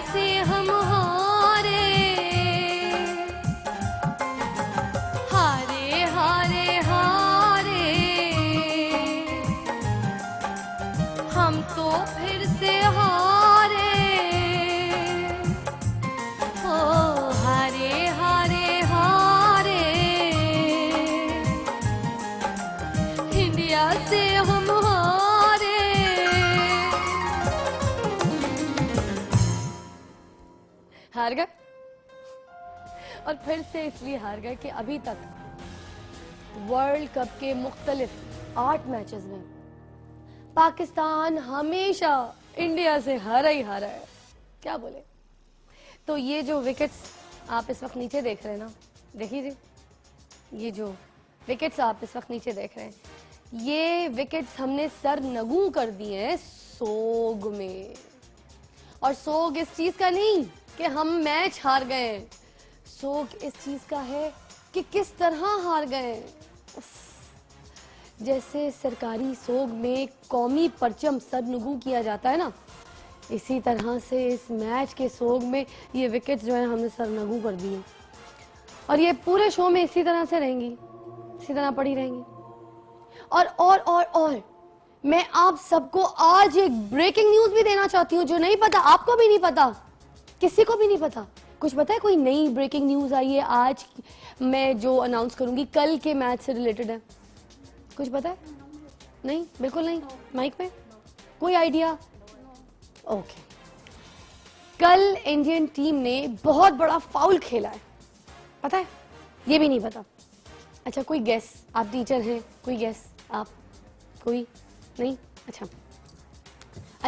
से हम हारे हारे हारे हारे, हम तो फिर से हारे, ओ हारे हारे हारे, इंडिया से हम हारे। हार गए, और फिर से इसलिए हार गए कि अभी तक वर्ल्ड कप के मुख्तलिफ 8 मैचेस में पाकिस्तान हमेशा इंडिया से हारा ही हारा है। क्या बोले। तो ये जो विकेट्स आप इस वक्त नीचे देख रहे हैं ना, देखिए जी, ये जो विकेट्स आप इस वक्त नीचे देख रहे हैं, ये विकेट्स हमने सर नगू कर दिए हैं सोग में। और सोग इस चीज का नहीं कि हम मैच हार गए, सोग इस चीज का है कि किस तरह हार गए। जैसे सरकारी सोग में कौमी परचम सरनगू किया जाता है ना, इसी तरह से इस मैच के सोग में ये विकेट्स जो है हमने सरनगू कर दिए, और ये पूरे शो में इसी तरह से रहेंगी, इसी तरह पड़ी रहेंगी। और मैं आप सबको आज एक ब्रेकिंग न्यूज भी देना चाहती हूँ, जो नहीं पता, आपको भी नहीं पता, किसी को भी नहीं पता। कुछ पता है कोई नई ब्रेकिंग न्यूज आई है आज मैं जो अनाउंस करूंगी कल के मैच से रिलेटेड है? कुछ पता है? नहीं, बिल्कुल नहीं। माइक पे कोई आइडिया? ओके, कल इंडियन टीम ने बहुत बड़ा फाउल खेला है, पता है? ये भी नहीं पता। अच्छा, कोई गेस? आप टीचर हैं, कोई गेस? आप कोई नहीं? अच्छा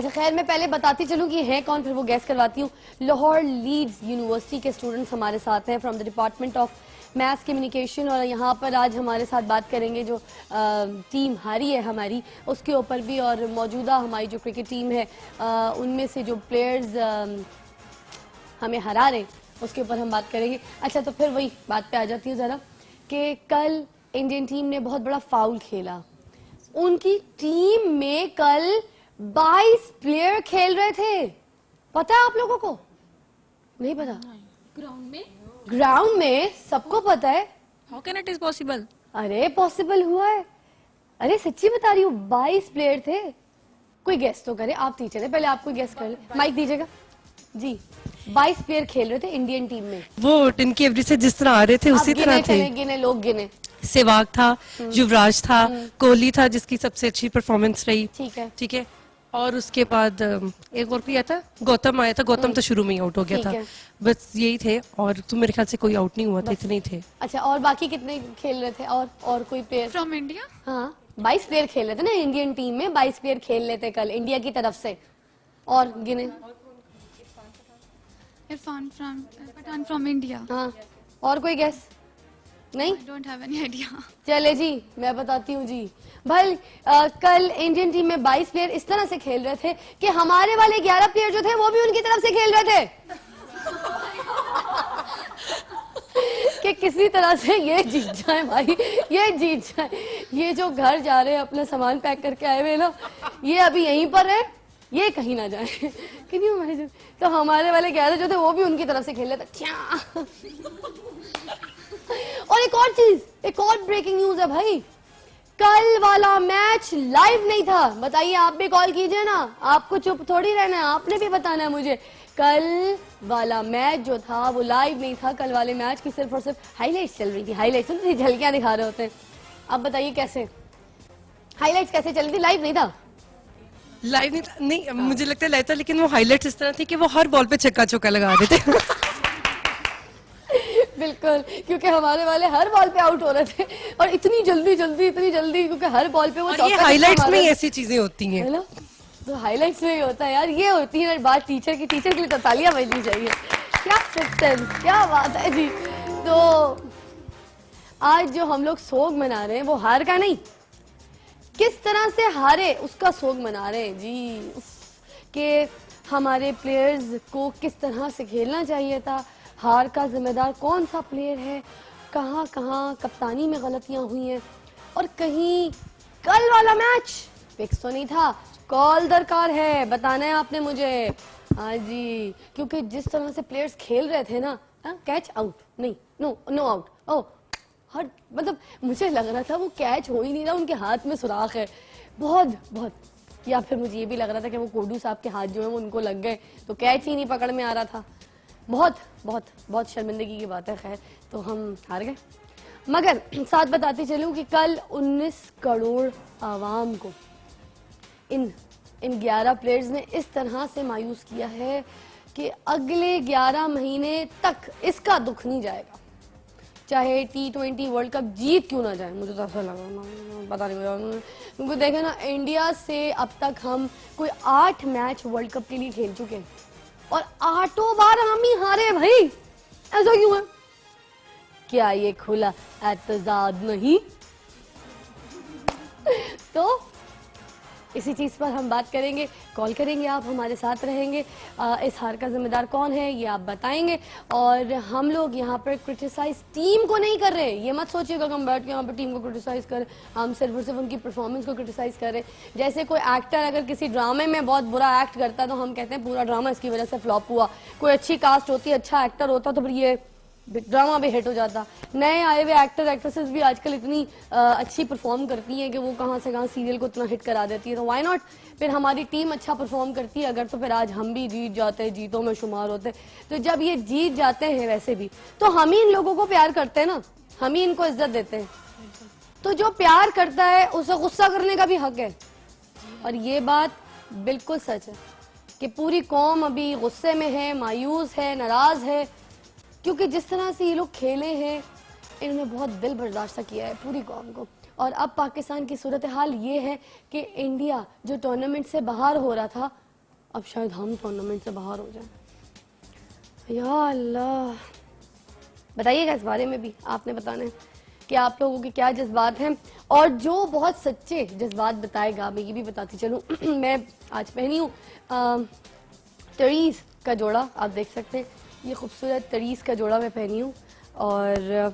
खैर, मैं पहले बताती चलूं कि है कौन, फिर वो गैस करवाती हूँ। लाहौर लीड्स यूनिवर्सिटी के स्टूडेंट्स हमारे साथ हैं from the department of maths communication, और यहाँ पर आज हमारे साथ बात करेंगे जो टीम हारी है हमारी उसके ऊपर भी, और मौजूदा हमारी जो क्रिकेट टीम है उनमें से जो प्लेयर्स हमें हरा रहे उसके ऊपर हम बात करेंगे। अच्छा, तो फिर वही बात पे आ जाती हूँ ज़रा कि कल इंडियन टीम ने बहुत बड़ा फाउल खेला। उनकी टीम में कल 22 प्लेयर खेल रहे थे, पता है आप लोगों को? नहीं पता? ग्राउंड में सबको पता है। How can it is possible? अरे पॉसिबल हुआ है, अरे सच्ची बता रही हूँ, 22 प्लेयर थे। कोई गेस तो करे, आप टीचर है, पहले आप कोई गेस कर ले। माइक दीजिएगा जी। 22 प्लेयर खेल रहे थे इंडियन टीम में। वो टिनकी एवरेज से जिस तरह आ रहे थे उसी तरह थे। गिने लोग गिने। सहवाग था, युवराज था, कोहली था जिसकी सबसे अच्छी परफॉर्मेंस रही। ठीक है। और उसके बाद एक और भी आया था, गौतम आया था। गौतम तो शुरू में ही आउट हो गया था। बस यही थे, और तो मेरे ख्याल से कोई आउट नहीं हुआ था, इतने ही थे। अच्छा, और बाकी कितने खेल रहे थे? और कोई प्लेयर फ्रॉम इंडिया? हाँ, 22 प्लेयर खेल रहे थे ना इंडियन टीम में, 22 प्लेयर खेल रहे थे कल इंडिया की तरफ से। और गिने? Irfan from India. हाँ, और कोई गेस? नहीं, I don't have any idea. चले जी, मैं बताती हूँ जी। भाई कल इंडियन टीम में 22 प्लेयर इस तरह से खेल रहे थे कि हमारे वाले 11 प्लेयर जो थे वो भी उनकी तरफ से खेल रहे थे कि किसी तरह से ये जीत जाए भाई, ये जीत जाए। ये जो घर जा रहे हैं अपना सामान पैक करके आए हुए ना, ये अभी यहीं पर है, ये कहीं ना जाए। क्यों? तो हमारे वाले 11 जो थे वो भी उनकी तरफ से खेल रहे थे। और एक और चीज, एक और ब्रेकिंग न्यूज है भाई, कल वाला मैच लाइव नहीं था। बताइए, आप भी कॉल कीजिए ना, आपको चुप थोड़ी रहना है, आपने भी बताना है मुझे। कल वाला मैच जो था वो लाइव नहीं था, कल वाले मैच की सिर्फ और सिर्फ हाईलाइट्स चल रही थी। हाईलाइट्स झलकियां दिखा रहे होते हैं। अब बताइए कैसे हाईलाइट्स कैसे चल रही थी? लाइव नहीं था। लाइव नहीं था? नहीं, मुझे लगता है लाइव था, लेकिन वो हाईलाइट्स इस तरह थी कि वो हर बॉल पे छक्का चौका लगा रहे थे। बिल्कुल, क्योंकि हमारे वाले हर बॉल पे आउट हो रहे थे, और इतनी जल्दी क्योंकि हर बॉल पे वो चौका। हाईलाइट्स में ऐसी चीजें होती हैं, है ना? तो हाईलाइट्स में ही होता है यार, ये होती है बात टीचर की। टीचर के लिए तो तालियां बजनी चाहिए। क्या सिस्टम, क्या बात है जी। तो आज जो हम लोग सोग मना रहे हैं वो हार का नहीं, किस तरह से हारे उसका सोग मना रहे हैं जी, कि हमारे प्लेयर्स को किस तरह से खेलना चाहिए था, हार का जिम्मेदार कौन सा प्लेयर है, कहाँ कहाँ कप्तानी में गलतियां हुई हैं, और कहीं कल वाला मैच फिक्स तो नहीं था। कॉल दरकार है, बताना है आपने मुझे। हाँ जी, क्योंकि जिस तरह से प्लेयर्स खेल रहे थे ना, कैच आउट नहीं, नो नो आउट, ओ हर मतलब मुझे लग रहा था वो कैच हो ही नहीं रहा, उनके हाथ में सुराख है बहुत बहुत, या फिर मुझे ये भी लग रहा था कि वो कोडू साहब के हाथ जो है वो उनको लग गए तो कैच ही नहीं पकड़ में आ रहा था। बहुत बहुत बहुत शर्मिंदगी की बात है। खैर, तो हम हार गए, मगर साथ बताती चलूं कि कल 19 करोड़ आवाम को इन 11 प्लेयर्स ने इस तरह से मायूस किया है कि अगले 11 महीने तक इसका दुख नहीं जाएगा, चाहे T20 वर्ल्ड कप जीत क्यों ना जाए। मुझे तो ऐसा लगा पता नहीं, क्योंकि देखे ना इंडिया से अब तक हम कोई 8 मैच वर्ल्ड कप के लिए खेल चुके हैं और 8 बार हम ही हारे भाई, ऐसा क्यों है? क्या ये खुला एतजाद नहीं? तो इसी चीज पर हम बात करेंगे, कॉल करेंगे, आप हमारे साथ रहेंगे। इस हार का जिम्मेदार कौन है ये आप बताएंगे, और हम लोग यहाँ पर क्रिटिसाइज टीम को नहीं कर रहे, ये मत सोचिएगा कि हम बैठ के यहाँ पर टीम को क्रिटिसाइज करें, हम सिर्फ और सिर्फ उनकी परफॉर्मेंस को क्रिटिसाइज कर रहे हैं। जैसे कोई एक्टर अगर किसी ड्रामे में बहुत बुरा एक्ट करता है तो हम कहते हैं पूरा ड्रामा इसकी वजह से फ्लॉप हुआ। कोई अच्छी कास्ट होती, अच्छा एक्टर होता तो फिर ये ड्रामा भी हिट हो जाता। नए आए हुए एक्टर एक्ट्रेसेस भी आजकल इतनी अच्छी परफॉर्म करती हैं कि वो कहाँ से कहाँ सीरियल को इतना हिट करा देती है, तो व्हाई नॉट फिर हमारी टीम अच्छा परफॉर्म करती है अगर, तो फिर आज हम भी जीत जाते, जीतों में शुमार होते। तो जब ये जीत जाते हैं वैसे भी तो हम ही इन लोगों को प्यार करते हैं ना, हम ही इनको इज्जत देते हैं। तो जो प्यार करता है उसे गुस्सा करने का भी हक है, और ये बात बिल्कुल सच है कि पूरी कौम अभी गुस्से में है, मायूस है, नाराज है, क्योंकि जिस तरह से ये लोग खेले हैं इन्होंने बहुत दिल बर्दाश्त किया है पूरी कौम को। और अब पाकिस्तान की सूरत हाल ये है कि इंडिया जो टूर्नामेंट से बाहर हो रहा था, अब शायद हम टूर्नामेंट से बाहर हो जाए। या अल्लाह, बताइएगा इस बारे में भी आपने बताना है कि आप लोगों के क्या जज्बात हैं, और जो बहुत सच्चे जज्बात बताएगा मैं ये भी बताती चलूँ मैं आज पहनी हूँ तरीज का जोड़ा, आप देख सकते हैं ये खूबसूरत तरीज का जोड़ा मैं पहनी हूँ, और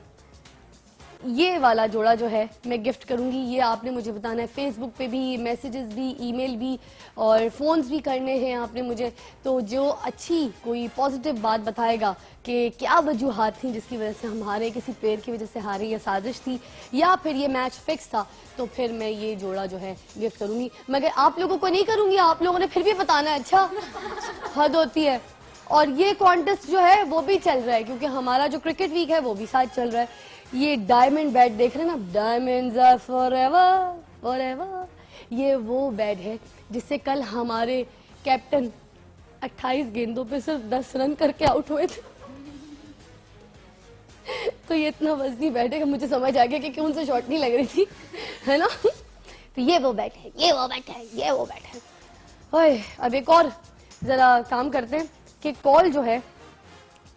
ये वाला जोड़ा जो है मैं गिफ्ट करूँगी। ये आपने मुझे बताना है, फेसबुक पे भी मैसेजेस भी, ईमेल भी, और फ़ोन्स भी करने हैं आपने मुझे। तो जो अच्छी कोई पॉजिटिव बात बताएगा कि क्या वजूहात थी जिसकी वजह से हम हारे, किसी प्लेयर की वजह से हारे, या साजिश थी, या फिर ये मैच फिक्स था, तो फिर मैं ये जोड़ा जो है गिफ्ट करूँगी। मगर आप लोगों को नहीं करूँगी, आप लोगों ने फिर भी बताना है। अच्छा, हद होती है। और ये कॉन्टेस्ट जो है वो भी चल रहा है क्योंकि हमारा जो क्रिकेट वीक है वो भी साथ चल रहा है। ये डायमंड बैट देख रहे हैं ना, डायमंड्स आर फॉरएवर फॉरएवर, ये वो बैट है जिससे कल हमारे कैप्टन 28 गेंदों पे सिर्फ 10 रन करके आउट हुए थे। तो ये इतना वजनी बैट है कि मुझे समझ आ गया कि क्यों उनसे शॉट नहीं लग रही थी, है ना। तो ये वो बैट है, ये वो बैट है, ये वो बैट है। ओए, अब एक और जरा काम करते हैं कि कॉल जो है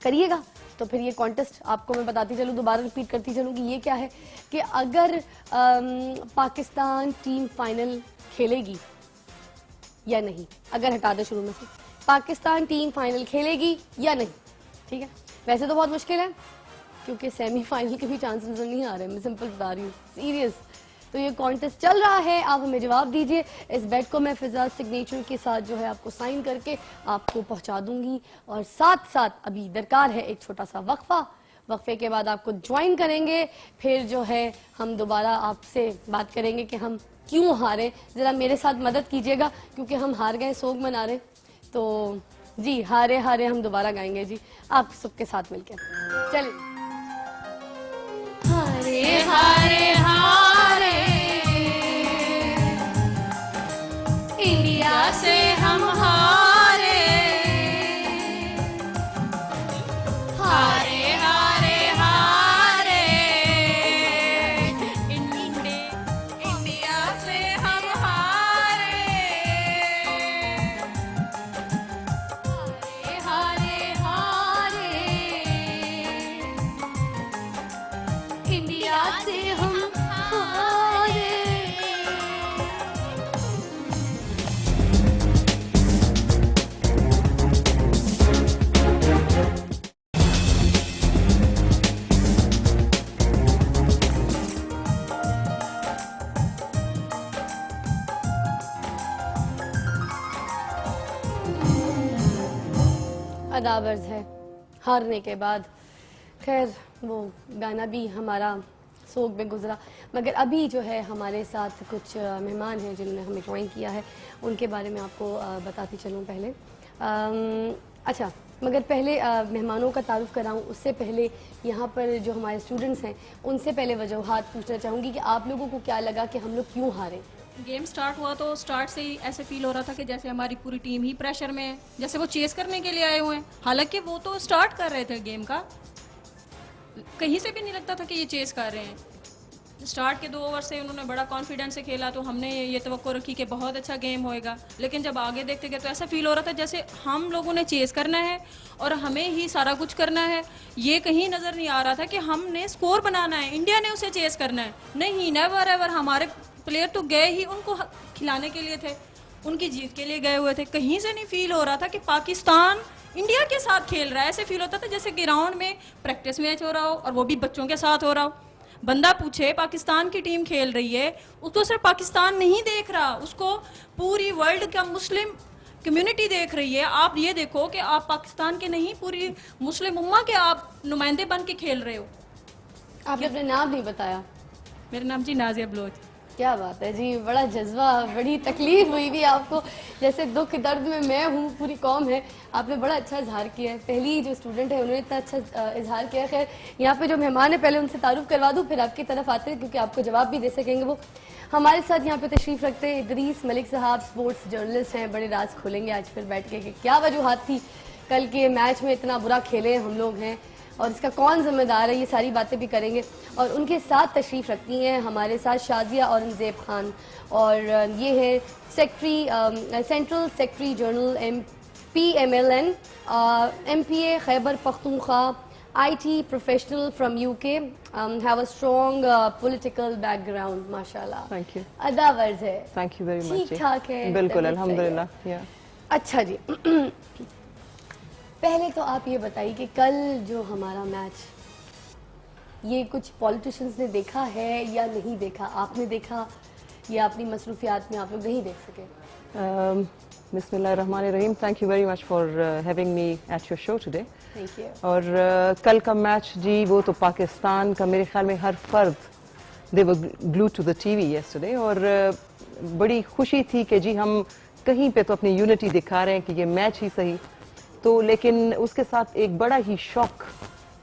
करिएगा, तो फिर ये कॉन्टेस्ट आपको मैं बताती चलूँ, दोबारा रिपीट करती चलूँ कि ये क्या है कि अगर पाकिस्तान टीम फाइनल खेलेगी या नहीं, अगर हटा दे शुरू में से, पाकिस्तान टीम फाइनल खेलेगी या नहीं, ठीक है। वैसे तो बहुत मुश्किल है क्योंकि सेमीफाइनल के भी चांसेस नजर नहीं आ रहे, मैं सिंपल बता रही हूँ, सीरियस। तो ये कॉन्टेस्ट चल रहा है, आप हमें जवाब दीजिए। इस बैट को मैं फिजा सिग्नेचर के साथ जो है आपको साइन करके आपको पहुंचा दूंगी, और साथ साथ अभी दरकार है एक छोटा सा वक्फा, वक्फे के बाद आपको ज्वाइन करेंगे, फिर जो है हम दोबारा आपसे बात करेंगे कि हम क्यों हारे। जरा मेरे साथ मदद कीजिएगा क्योंकि हम हार गए, सोग मना रहे। तो जी, हारे हारे हम दोबारा गाएंगे जी, आप सबके साथ मिलकर। चलिए। हारे हारे हारे इंडिया से हम हारे, हारे हारे हारे इंडिया से हम हारे, हारे हारे हारे अदावर्ज है हारने के बाद। खैर वो गाना भी हमारा सोग में गुजरा, मगर अभी जो है हमारे साथ कुछ मेहमान हैं जिन्होंने हमें ज्वाइन किया है, उनके बारे में आपको बताती चलूँ पहले। अच्छा, मगर पहले मेहमानों का तारुफ कराऊं उससे पहले यहाँ पर जो हमारे स्टूडेंट्स हैं उनसे पहले वजूहात पूछना चाहूँगी कि आप लोगों को क्या लगा कि हम लोग क्यों हारे। गेम स्टार्ट हुआ तो स्टार्ट से ही ऐसे फील हो रहा था कि जैसे हमारी पूरी टीम ही प्रेशर में है, जैसे वो चेस करने के लिए आए हुए हैं। हालांकि वो तो स्टार्ट कर रहे थे गेम का, कहीं से भी नहीं लगता था कि ये चेस कर रहे हैं। स्टार्ट के 2 ओवर से उन्होंने बड़ा कॉन्फिडेंस से खेला, तो हमने ये तवक्को रखी कि बहुत अच्छा गेम होएगा। लेकिन जब आगे देखते गए तो ऐसा फील हो रहा था जैसे हम लोगों ने चेस करना है और हमें ही सारा कुछ करना है। ये कहीं नज़र नहीं आ रहा था कि हमने स्कोर बनाना है, इंडिया ने उसे चेस करना है। नहीं, नेवर एवर। हमारे प्लेयर तो गए ही उनको खिलाने के लिए थे, उनकी जीत के लिए गए हुए थे। कहीं से नहीं फील हो रहा था कि पाकिस्तान इंडिया के साथ खेल रहा है। ऐसे फील होता था जैसे ग्राउंड में प्रैक्टिस मैच हो रहा हो और वो भी बच्चों के साथ हो रहा हो। बंदा पूछे पाकिस्तान की टीम खेल रही है, उसको सिर्फ पाकिस्तान नहीं देख रहा, उसको पूरी वर्ल्ड का मुस्लिम कम्युनिटी देख रही है। आप ये देखो कि आप पाकिस्तान के नहीं, पूरी मुस्लिम उम्मा के आप नुमाइंदे बन के खेल रहे हो। आपने अपने नाम नहीं बताया। मेरा नाम जी नाजिया बलोच। क्या बात है जी, बड़ा जज्बा, बड़ी तकलीफ हुई भी आपको, जैसे दुख दर्द में मैं हूँ, पूरी कौम है। आपने बड़ा अच्छा इजहार किया है। पहली जो स्टूडेंट है उन्होंने इतना अच्छा इजहार किया। खैर यहाँ पे जो मेहमान है पहले उनसे तारुफ करवा दूँ, फिर आपकी तरफ आते हैं क्योंकि आपको जवाब भी दे सकेंगे। वो हमारे साथ यहाँ पे तशरीफ़ रखते हैं इदरीस मलिक साहब, स्पोर्ट्स जर्नलिस्ट हैं। बड़े राज खोलेंगे आज फिर बैठ के कि क्या वजूहात थी कल के मैच में, इतना बुरा खेले हम लोग हैं और इसका कौन जिम्मेदार है, ये सारी बातें भी करेंगे। और उनके साथ तशरीफ़ रखती हैं हमारे साथ शाजिया औरंगज़ेब खान, और ये है secretary central secretary general PMLN MPA Khyber Pakhtunkhwa, IT professional from UK, have a strong political background, माशाल्लाह। Thank you. अदावर्ज है, थैंक यू वेरी मच। ठीक ठाक है, बिल्कुल, तबीयत सही है। अल्हम्दुलिल्लाह। या अच्छा जी पहले तो आप ये बताइए कि कल जो हमारा मैच, ये कुछ पॉलिटिशियंस ने देखा है या नहीं देखा? आपने देखा या अपनी मसरूफियात में आप लोग नहीं देख सके? बिस्मिल्लाहिर्रहमानिर्रहीम। Thank you very much for having me at your show today. Thank you. और कल का मैच जी, वो तो पाकिस्तान का मेरे ख्याल में हर फर्द they were glued to the TV yesterday. और बड़ी खुशी थी कि जी हम कहीं पे तो अपनी यूनिटी दिखा रहे हैं कि ये मैच ही सही तो, लेकिन उसके साथ एक बड़ा ही शॉक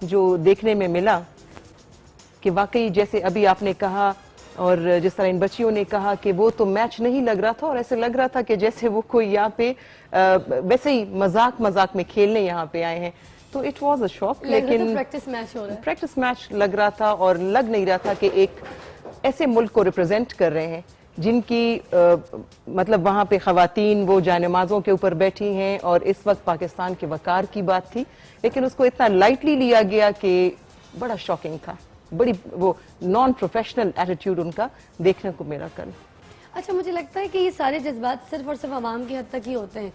जो देखने में मिला कि वाकई जैसे अभी आपने कहा और जिस तरह इन बच्चियों ने कहा कि वो तो मैच नहीं लग रहा था और ऐसे लग रहा था कि जैसे वो कोई यहाँ पे वैसे ही मजाक में खेलने यहाँ पे आए हैं। तो इट वाज अ शॉक। लेकिन प्रैक्टिस मैच हो रहा है, प्रैक्टिस मैच लग रहा था और लग नहीं रहा था कि एक ऐसे मुल्क को रिप्रेजेंट कर रहे हैं जिनकी मतलब वहां पे खवातीन वो जानमाज़ों के ऊपर बैठी हैं। और इस वक्त पाकिस्तान के वकार की बात थी, लेकिन उसको इतना लाइटली लिया गया कि बड़ा शॉकिंग था। बड़ी वो नॉन प्रोफेशनल एटीट्यूड उनका देखने को मिला कल। अच्छा, मुझे लगता है कि ये सारे जज्बात सिर्फ और सिर्फ आवाम की हद तक ही होते हैं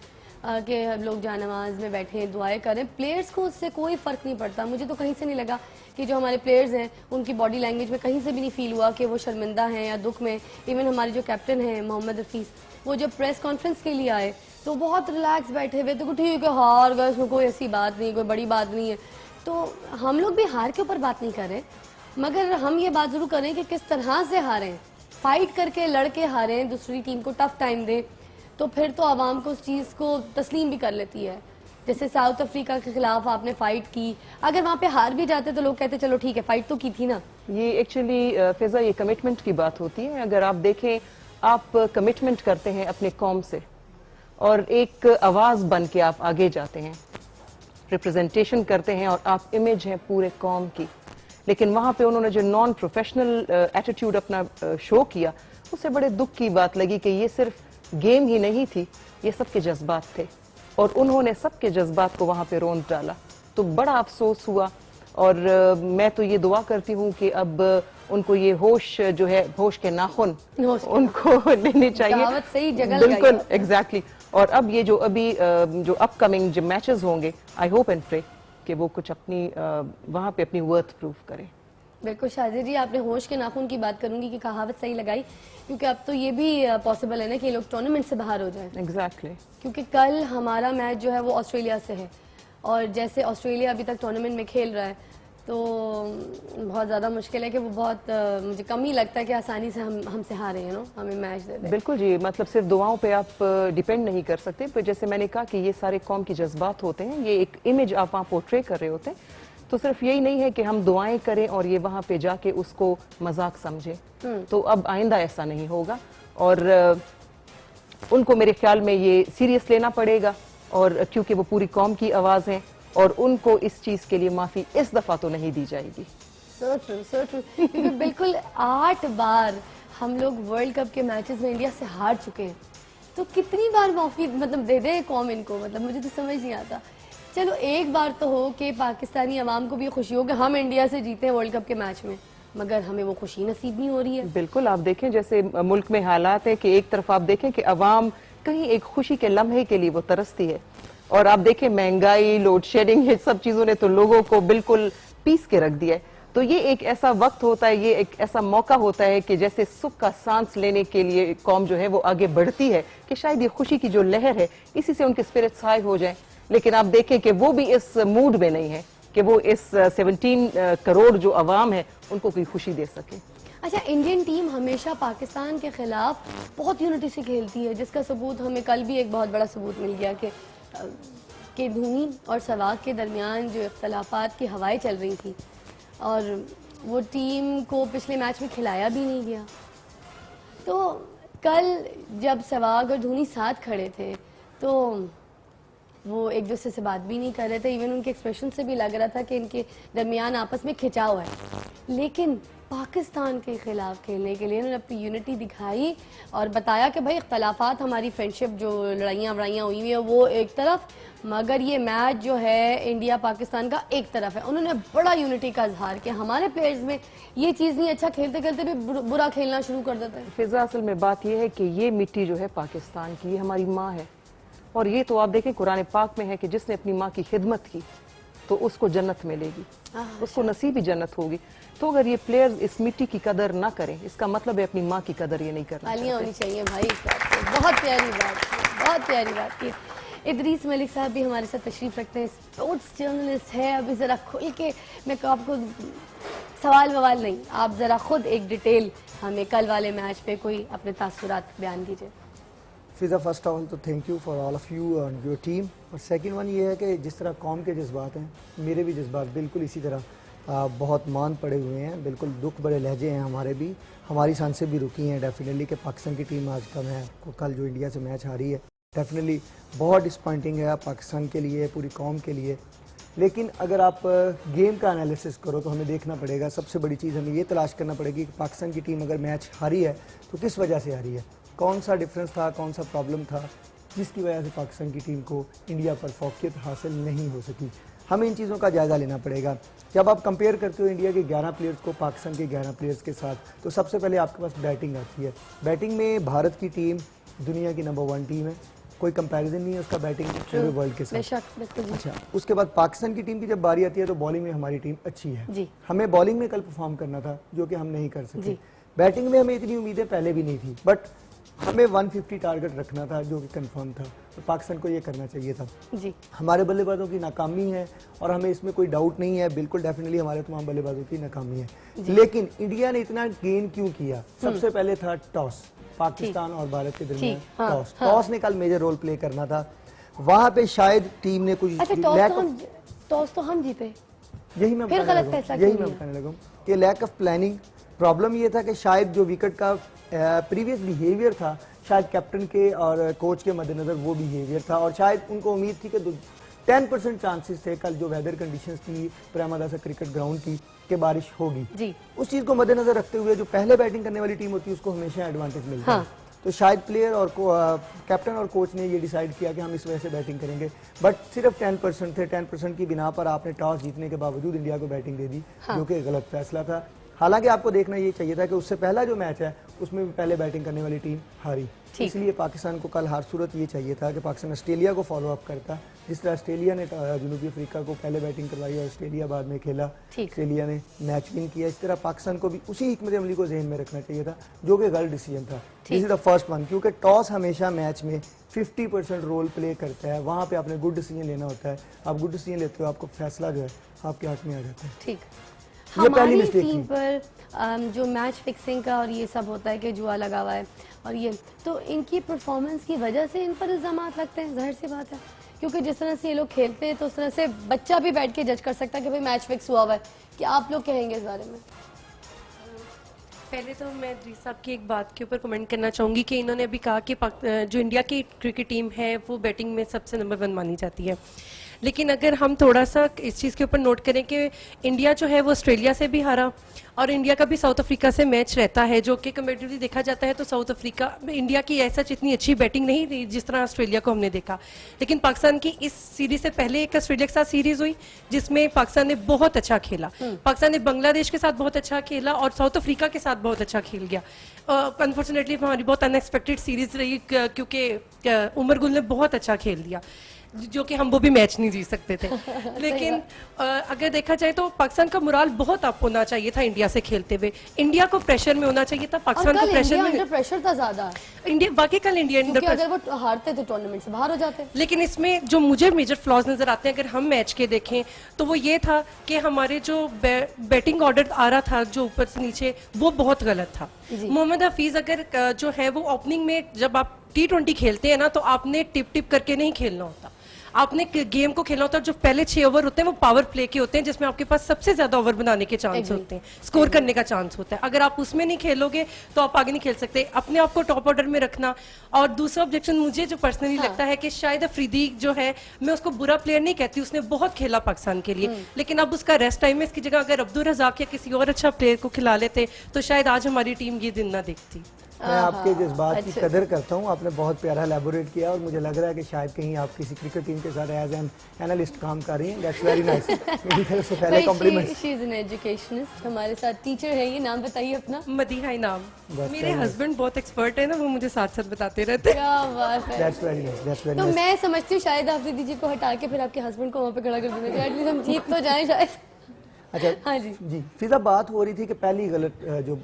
कि हम लोग जानमाज में बैठे हैं, दुआएं करें। प्लेयर्स को उससे कोई फ़र्क नहीं पड़ता। मुझे तो कहीं से नहीं लगा कि जो हमारे प्लेयर्स हैं उनकी बॉडी लैंग्वेज में कहीं से भी नहीं फील हुआ कि वो शर्मिंदा हैं या दुख में। इवन हमारे जो कैप्टन हैं मोहम्मद हफीज़, वो जब प्रेस कॉन्फ्रेंस के लिए आए तो बहुत रिलैक्स बैठे हुए, तो ठीक है हार गए, उसमें कोई ऐसी बात नहीं, कोई बड़ी बात नहीं है। तो हम लोग भी हार के ऊपर बात नहीं कर रहे, मगर हम ये बात ज़रूर करें कि किस तरह से हारें, फाइट करके लड़के हारें, दूसरी टीम को टफ टाइम दें, तो फिर तो आवाम को उस चीज़ को तस्लीम भी कर लेती है। जैसे साउथ अफ्रीका के खिलाफ आपने फाइट की, अगर वहाँ पे हार भी जाते तो लोग कहते चलो ठीक है फाइट तो की थी ना। ये एक्चुअली फिजा ये कमिटमेंट की बात होती है। अगर आप देखें, आप कमिटमेंट करते हैं अपने कौम से और एक आवाज़ बन के आप आगे जाते हैं, रिप्रेजेंटेशन करते हैं और आप इमेज हैं पूरे कौम की। लेकिन वहाँ पे उन्होंने जो नॉन प्रोफेशनल एटीट्यूड अपना शो किया, उससे बड़े दुख की बात लगी कि ये सिर्फ गेम ही नहीं थी, ये सबके जज्बात थे और उन्होंने सबके जज्बात को वहाँ पे रोंद डाला। तो बड़ा अफसोस हुआ और मैं तो ये दुआ करती हूँ कि अब उनको ये होश जो है, होश के नाखून उनको लेने चाहिए। सही जगह बिल्कुल, एग्जैक्टली। और अब ये जो अभी जो अपकमिंग जो मैचेस होंगे, आई होप एंड प्रे कि वो कुछ अपनी वहाँ पे अपनी वर्थ प्रूफ करें। बिल्कुल शाजिर जी, आपने होश के नाखून की बात करूंगी कि कहावत सही लगाई, क्योंकि अब तो ये भी पॉसिबल है ना कि लोग टूर्नामेंट से बाहर हो जाएं। एग्जैक्टली। क्योंकि कल हमारा मैच जो है वो ऑस्ट्रेलिया से है और जैसे ऑस्ट्रेलिया अभी तक टूर्नामेंट में खेल रहा है, तो बहुत ज़्यादा मुश्किल है कि वो बहुत मुझे कम ही लगता है कि आसानी से हमसे हारे, यू नो, हमें मैच दे दे। बिल्कुल जी, मतलब सिर्फ दुआओं पे आप डिपेंड नहीं कर सकते, पर जैसे मैंने कहा कि ये सारे कौम के जज्बात होते हैं, ये एक इमेज आप वहाँ पोर्ट्रे कर रहे होते हैं, तो सिर्फ यही नहीं है कि हम दुआएं करें और ये वहाँ पे जाके उसको मजाक समझें। तो अब आइंदा ऐसा नहीं होगा और उनको मेरे ख्याल में ये सीरियस लेना पड़ेगा, और क्योंकि वो पूरी कौम की आवाज़ हैं और उनको इस चीज़ के लिए माफ़ी इस दफ़ा तो नहीं दी जाएगी। सो ट्रू क्योंकि बिल्कुल 8 बार हम लोग वर्ल्ड कप के मैचेस में इंडिया से हार चुके हैं, तो कितनी बार माफ़ी मतलब दे दे कौम इनको, मतलब मुझे तो समझ नहीं आता। चलो एक बार तो हो कि पाकिस्तानी अवाम को भी खुशी हो कि हम इंडिया से जीते हैं वर्ल्ड कप के मैच में, मगर हमें वो खुशी नसीब नहीं हो रही है। बिल्कुल, आप देखें जैसे मुल्क में हालात है कि एक तरफ आप देखें कि अवाम कहीं एक खुशी के लम्हे के लिए वो तरसती है, और आप देखें महंगाई, लोड शेडिंग, ये सब चीजों ने तो लोगों को बिल्कुल पीस के रख दिया है। तो ये एक ऐसा वक्त होता है, ये एक ऐसा मौका होता है कि जैसे सुख का सांस लेने के लिए कौम जो है वो आगे बढ़ती है कि शायद ये खुशी की जो लहर है इसी से उनके स्पिरिट्स हाई हो जाए। लेकिन आप देखें कि वो भी इस मूड में नहीं है कि वो इस 17 करोड़ जो अवाम है उनको कोई खुशी दे सके। अच्छा, इंडियन टीम हमेशा पाकिस्तान के खिलाफ बहुत यूनिटी से खेलती है, जिसका सबूत हमें कल भी एक बहुत बड़ा सबूत मिल गया कि धोनी और सहवाग के दरमियान जो इख्तलाफात की हवाएं चल रही थी और वो टीम को पिछले मैच में खिलाया भी नहीं गया। तो कल जब सहवाग और धोनी साथ खड़े थे तो वो एक दूसरे से बात भी नहीं कर रहे थे, इवन उनके एक्सप्रेशन से भी लग रहा था कि इनके दरमियान आपस में खिंचाव है। लेकिन पाकिस्तान के खिलाफ खेलने के लिए उन्होंने अपनी यूनिटी दिखाई और बताया कि भाई इख्तलाफात, हमारी फ्रेंडशिप, जो लड़ाइयाँ वड़ाइयाँ हुई हुई है वो एक तरफ, मगर ये मैच जो है इंडिया पाकिस्तान का एक तरफ है। उन्होंने बड़ा यूनिटी का इजहार किया। हमारे प्लेयर्स में ये चीज़ नहीं, अच्छा खेलते खेलते भी बुरा खेलना शुरू कर देते हैं। फिजा, असल में बात यह है कि ये मिट्टी जो है पाकिस्तान की, ये हमारी माँ है, और ये तो आप देखें कुरान पाक में है कि जिसने अपनी माँ की खिदमत की तो उसको जन्नत मिलेगी, उसको नसीब ही जन्नत होगी। तो अगर ये प्लेयर्स इस मिट्टी की कदर ना करें, इसका मतलब है अपनी माँ की कदर ये नहीं करना तालियां होनी चाहिए भाई इस बात पे। बहुत प्यारी बात की, बहुत प्यारी बात की। इदरीस मलिक साहब भी हमारे साथ तशरीफ रखते हैं, स्पोर्ट्स जर्नलिस्ट है। अभी ज़रा खुल के मैं आपको सवाल ववाल नहीं, आप ज़रा खुद एक डिटेल हमें कल वाले मैच पे कोई अपने तासुरात बयान कीजिए। फिजा, फर्स्ट ऑफ ऑल तो thank you for all of you and your team. और सेकंड वन ये है कि जिस तरह कौम के जज्बात हैं, मेरे भी जज्बात बिल्कुल इसी तरह बहुत मान पड़े हुए हैं, बिल्कुल दुख बड़े लहजे हैं हमारे भी, हमारी सांसें भी रुकी हैं डेफिनेटली कि पाकिस्तान की टीम आज का मैच, कल जो इंडिया से मैच हारी है, डेफिनेटली बहुत डिसपॉइंटिंग है पाकिस्तान के लिए, पूरी कौम के लिए। लेकिन अगर आप गेम का एनालिसिस करो तो हमें देखना पड़ेगा, सबसे बड़ी चीज़ हमें ये तलाश करना पड़ेगी कि पाकिस्तान की टीम अगर मैच हारी है तो किस वजह से हारी है, कौन सा डिफरेंस था, कौन सा प्रॉब्लम था जिसकी वजह से पाकिस्तान की टीम को इंडिया पर फौकियत हासिल नहीं हो सकी। हमें इन चीज़ों का जायज़ा लेना पड़ेगा। जब आप कंपेयर करते हो इंडिया के 11 प्लेयर्स को पाकिस्तान के 11 प्लेयर्स के साथ, तो सबसे पहले आपके पास बैटिंग आती है। बैटिंग में भारत की टीम दुनिया की नंबर 1 टीम है, कोई कंपैरिजन नहीं है उसका बैटिंग पूरे वर्ल्ड के साथ। अच्छा, उसके बाद पाकिस्तान की टीम की जब बारी आती है तो बॉलिंग में हमारी टीम अच्छी है जी। हमें बॉलिंग में कल परफॉर्म करना था जो कि हम नहीं कर सके। बैटिंग में हमें इतनी उम्मीदें पहले भी नहीं थी, बट हमें 150 टारगेट रखना था जो कि कंफर्म था, तो पाकिस्तान को ये करना चाहिए था जी। हमारे बल्लेबाजों की नाकामी है और हमें इसमें कोई डाउट नहीं है, बिल्कुल डेफिनेटली हमारे तमाम बल्लेबाजों की नाकामी है। लेकिन इंडिया ने इतना गेन क्यों किया? सबसे पहले था टॉस, पाकिस्तान और भारत के दरमियान टॉस। टॉस ने कल मेजर रोल प्ले करना था, वहां पे शायद टीम ने कुछ टॉस तो हम जीते, यही मैं बताने लगा कि लैक ऑफ प्लानिंग। प्रॉब्लम ये था कि शायद जो विकेट का प्रीवियस बिहेवियर था, शायद कैप्टन के और कोच के मद्देनजर वो बिहेवियर था, और शायद उनको उम्मीद थी कि 10% चांसेस थे कल जो वेदर कंडीशंस थी प्रेमदासा क्रिकेट ग्राउंड की कि बारिश होगी जी। उस चीज़ को मद्देनजर रखते हुए जो पहले बैटिंग करने वाली टीम होती है उसको हमेशा एडवांटेज मिलता है। तो शायद प्लेयर और कैप्टन और कोच ने ये डिसाइड किया कि हम इस वजह से बैटिंग करेंगे, बट सिर्फ 10% थे। 10% की बिना पर आपने टॉस जीतने के बावजूद इंडिया को बैटिंग दे दी, जो कि गलत फैसला था। हालांकि आपको देखना ये चाहिए था कि उससे पहला जो मैच है उसमें भी पहले बैटिंग करने वाली टीम हारी, इसलिए पाकिस्तान को कल हर सूरत ये चाहिए था कि पाकिस्तान ऑस्ट्रेलिया को फॉलो अप करता। जिस तरह ऑस्ट्रेलिया ने जनूबी अफ्रीका को पहले बैटिंग करवाई और ऑस्ट्रेलिया बाद में खेला, ऑस्ट्रेलिया ने मैच विन किया, इस तरह पाकिस्तान को भी उसी हिकमत अमली को जहन में रखना चाहिए था, जो कि गलत डिसीजन था। This is the first one, क्योंकि टॉस हमेशा मैच में 50% रोल प्ले करता है। वहाँ पे आपने गुड डिसीजन लेना होता है, आप गुड डिसीजन लेते हो, आपको फैसला जो है आपके हाथ में आ जाता है। ठीक। ये पहली हमारी मिस्टेक टीम थी। पर जो मैच फिक्सिंग का और ये सब होता है कि जुआ लगा हुआ है और ये, तो इनकी परफॉर्मेंस की वजह से इन पर इल्ज़ामात लगते हैं, जाहिर सी बात है, क्योंकि जिस तरह से ये लोग खेलते हैं तो उस तरह से बच्चा भी बैठ के जज कर सकता है कि भाई मैच फिक्स हुआ हुआ है। क्या आप लोग कहेंगे इस बारे में? पहले तो मैं ड्रीस साहब की एक बात के ऊपर कमेंट करना चाहूँगी कि इन्होंने अभी कहा कि जो इंडिया की क्रिकेट टीम है वो बैटिंग में सबसे नंबर 1 मानी जाती है, लेकिन अगर हम थोड़ा सा इस चीज़ के ऊपर नोट करें कि इंडिया जो है वो ऑस्ट्रेलिया से भी हारा और इंडिया का भी साउथ अफ्रीका से मैच रहता है, जो कि कंपेरेटिवली देखा जाता है तो साउथ अफ्रीका इंडिया की ऐसा इतनी अच्छी बैटिंग नहीं रही जिस तरह ऑस्ट्रेलिया को हमने देखा। लेकिन पाकिस्तान की इस सीरीज से पहले एक ऑस्ट्रेलिया के साथ सीरीज हुई जिसमें पाकिस्तान ने बहुत अच्छा खेला, पाकिस्तान ने बांग्लादेश के साथ बहुत अच्छा खेला और साउथ अफ्रीका के साथ बहुत अच्छा खेल गया। अनफॉर्चुनेटली हमारी बहुत अनएक्सपेक्टेड सीरीज रही क्योंकि उमर गुल ने बहुत अच्छा खेल दिया, जो कि हम वो भी मैच नहीं जीत सकते थे। लेकिन अगर देखा जाए तो पाकिस्तान का मोराल बहुत अप होना चाहिए था इंडिया से खेलते हुए, इंडिया को प्रेशर में होना चाहिए था, पाकिस्तान को प्रेशर में। अंडर प्रेशर था ज्यादा इंडिया बाकी कल इंडिया अंडर क्योंकि अगर वो हारते तो टूर्नामेंट से बाहर हो जाते। लेकिन इसमें जो मुझे मेजर फ्लॉज नजर आते हैं अगर हम मैच के देखें तो वो ये था कि हमारे जो बैटिंग ऑर्डर आ रहा था जो ऊपर से नीचे वो बहुत गलत था। मोहम्मद हफीज अगर जो है वो ओपनिंग में जब आप T20 खेलते हैं ना तो आपने टिप टिप करके नहीं खेलना होता, आपने गेम को खेलना होता है। जो पहले 6 ओवर होते हैं वो पावर प्ले के होते हैं जिसमें आपके पास सबसे ज्यादा ओवर बनाने के चांस होते हैं, स्कोर करने का चांस होता है। अगर आप उसमें नहीं खेलोगे तो आप आगे नहीं खेल सकते। अपने आप को टॉप ऑर्डर में रखना। और दूसरा ऑब्जेक्शन मुझे जो पर्सनली लगता है कि शायद अफरीदी जो है, मैं उसको बुरा प्लेयर नहीं कहती, उसने बहुत खेला पाकिस्तान के लिए, लेकिन अब उसका रेस्ट टाइम है, इसकी जगह अगर अब्दुल रज़ाक या किसी और अच्छा प्लेयर को खिला लेते तो शायद आज हमारी टीम ये दिन ना देखती। मैं आपके जज्बात की कदर करता हूँ, आपने बहुत प्यारा एलैबोरेट किया और मुझे लग रहा है कि शायद कहीं आप किसी क्रिकेट टीम के साथ एज एन एनालिस्ट काम कर रही हैं। That's very nice. मेरी तरफ से पहले compliments. She is an educationist, हमारे साथ टीचर है। ये नाम बताइए अपना। मदीहा इनाम। मेरे हस्बैंड बहुत एक्सपर्ट है ना, वो मुझे साथ साथ बताते रहते हैं। क्या बात है। That's very nice, that's very तो नाइस। मैं समझती हूँ शायद अफरीदी जी को हटा के फिर आपके हस्बैंड को वहाँ पे खड़ा कर देना चाहिए, एटलीस्ट हम जीत तो जाएं शायद। अच्छा हाँ जी जी फिजा, बात हो रही थी कि पहली गलत जो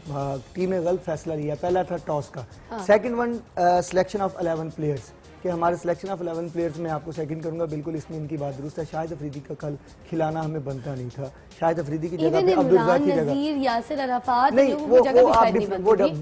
टीम ने गलत फैसला लिया, पहला था टॉस का, second one selection of 11 players, कि हमारे सिलेक्शन ऑफ 11 प्लेयर्स में आपको सेकंड करूंगा, बिल्कुल इसमें इनकी बात दुरुस्त है। शाहिद अफरीदी का कल खिलाना हमें बनता नहीं था, शाहिद अफरीदी की जगह पे अब्दुल रज़ाक की जगह यासिर अराफात नहीं, वो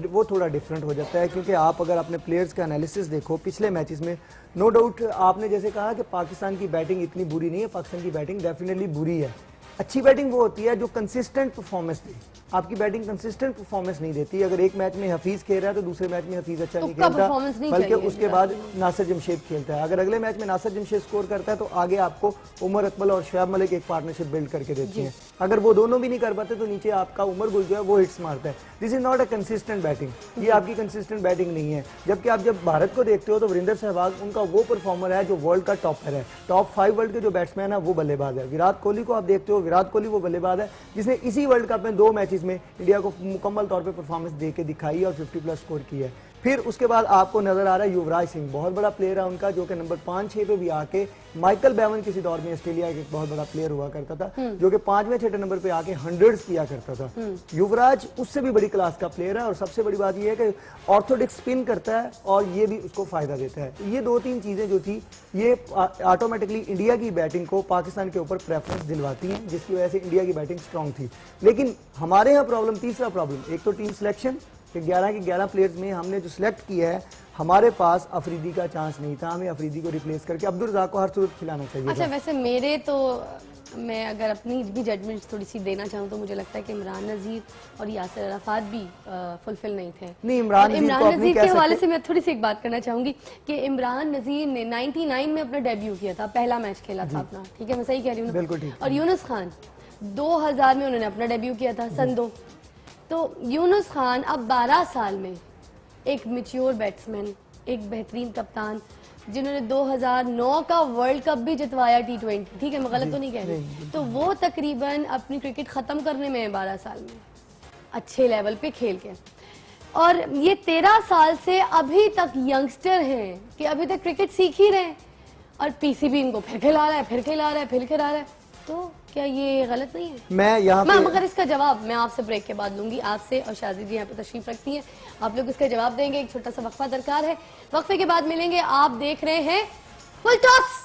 वो थोड़ा डिफरेंट हो जाता है, क्योंकि आप अगर अपने प्लेयर्स का एनालिसिस देखो पिछले मैचेस में, नो डाउट आपने जैसे कहा कि पाकिस्तान की बैटिंग इतनी बुरी नहीं है, पाकिस्तान की बैटिंग डेफिनेटली बुरी है। अच्छी बैटिंग वो होती है जो कंसिस्टेंट परफॉर्मेंस दे, आपकी बैटिंग कंसिस्टेंट परफॉर्मेंस नहीं देती। अगर एक मैच में हफीज खेल रहा है तो दूसरे मैच में हफीज अच्छा नहीं खेलता, बल्कि उसके बाद नासिर जमशेद खेलता है। अगर अगले मैच में नासिर जमशेद स्कोर करता है तो आगे आपको उमर अकमल और शोएब मलिक एक पार्टनरशिप बिल्ड करके देती हैं। अगर वो दोनों भी नहीं कर पाते तो नीचे आपका उमर गुल जो है वो हिट्स मारता है। This is not a consistent batting, ये आपकी कंसिस्टेंट बैटिंग नहीं है। जबकि आप जब भारत को देखते हो तो वीरेंद्र सहवाग उनका वो परफॉर्मर है जो वर्ल्ड का टॉपर है, टॉप 5 वर्ल्ड के जो बैट्समैन है वो बल्लेबाज है। विराट कोहली को आप देखते हो, विराट कोहली वो बल्लेबाज है जिसने इसी वर्ल्ड कप में 2 मैचेस में इंडिया को मुकम्मल तौर पे परफॉर्मेंस दे के दिखाई और 50+ स्कोर की है। फिर उसके बाद आपको नजर आ रहा है युवराज सिंह, बहुत बड़ा प्लेयर है उनका, जो कि नंबर 5-6 पे भी आके माइकल बेवन किसी दौर में ऑस्ट्रेलिया का एक बहुत बड़ा प्लेयर हुआ करता था, जो कि 5वें-6ठे नंबर पे आके 100s किया करता था। युवराज उससे भी बड़ी क्लास का प्लेयर है और सबसे बड़ी बात यह है कि ऑर्थोडॉक्स स्पिन करता है और ये भी उसको फायदा देता है। तो ये 2-3 चीजें जो थी ये ऑटोमेटिकली इंडिया की बैटिंग को पाकिस्तान के ऊपर प्रेफरेंस दिलवाती हैं, जिसकी वजह से इंडिया की बैटिंग स्ट्रॉन्ग थी। लेकिन हमारे यहाँ प्रॉब्लम, तीसरा प्रॉब्लम, एक तो टीम सिलेक्शन कि 11 के 11 प्लेयर्स में हमने जो सिलेक्ट किया है, हमारे पास अफरीदी का चांस नहीं था, हमें अफरीदी को रिप्लेस करके अब्दुल रज़ाक को हर सूरत खिलाना चाहिए। अच्छा, वैसे मेरे तो, मैं अगर अपनी भी जजमेंट थोड़ी सी देना चाहूँ तो मुझे लगता है कि इमरान नज़ीर और यासिर अराफात भी फुलफिल नहीं थे। नहीं, इमरान नज़ीर के हवाले से मैं थोड़ी सी एक बात करना चाहूँगी कि इमरान नज़ीर ने 99 में अपना डेब्यू किया था, पहला मैच खेला था अपना, ठीक है, मैं सही कह रही हूँ? बिल्कुल ठीक। और यूनुस खान 2000 में उन्होंने अपना डेब्यू किया था, सन 2। तो यूनुस खान अब 12 साल में एक मैच्योर बैट्समैन, एक बेहतरीन कप्तान, जिन्होंने 2009 का वर्ल्ड कप भी जितवाया T20, ठीक है, मैं गलत तो नहीं कह रही, तो वो तकरीबन अपनी क्रिकेट ख़त्म करने में 12 साल में अच्छे लेवल पे खेल के, और ये 13 साल से अभी तक यंगस्टर हैं कि अभी तक क्रिकेट सीख ही रहे हैं, और पीसीबी इनको फिर खिला रहा है, फिर खिला रहा है, फिर खिला रहा है। तो क्या ये गलत नहीं है? मैं यहाँ मैम पे अगर इसका जवाब मैं आपसे ब्रेक के बाद लूंगी, आपसे और शाजी जी यहाँ पे तशरीफ रखती हैं, आप लोग इसका जवाब देंगे। एक छोटा सा वक्फा दरकार है, वक्फे के बाद मिलेंगे। आप देख रहे हैं फुल टॉस।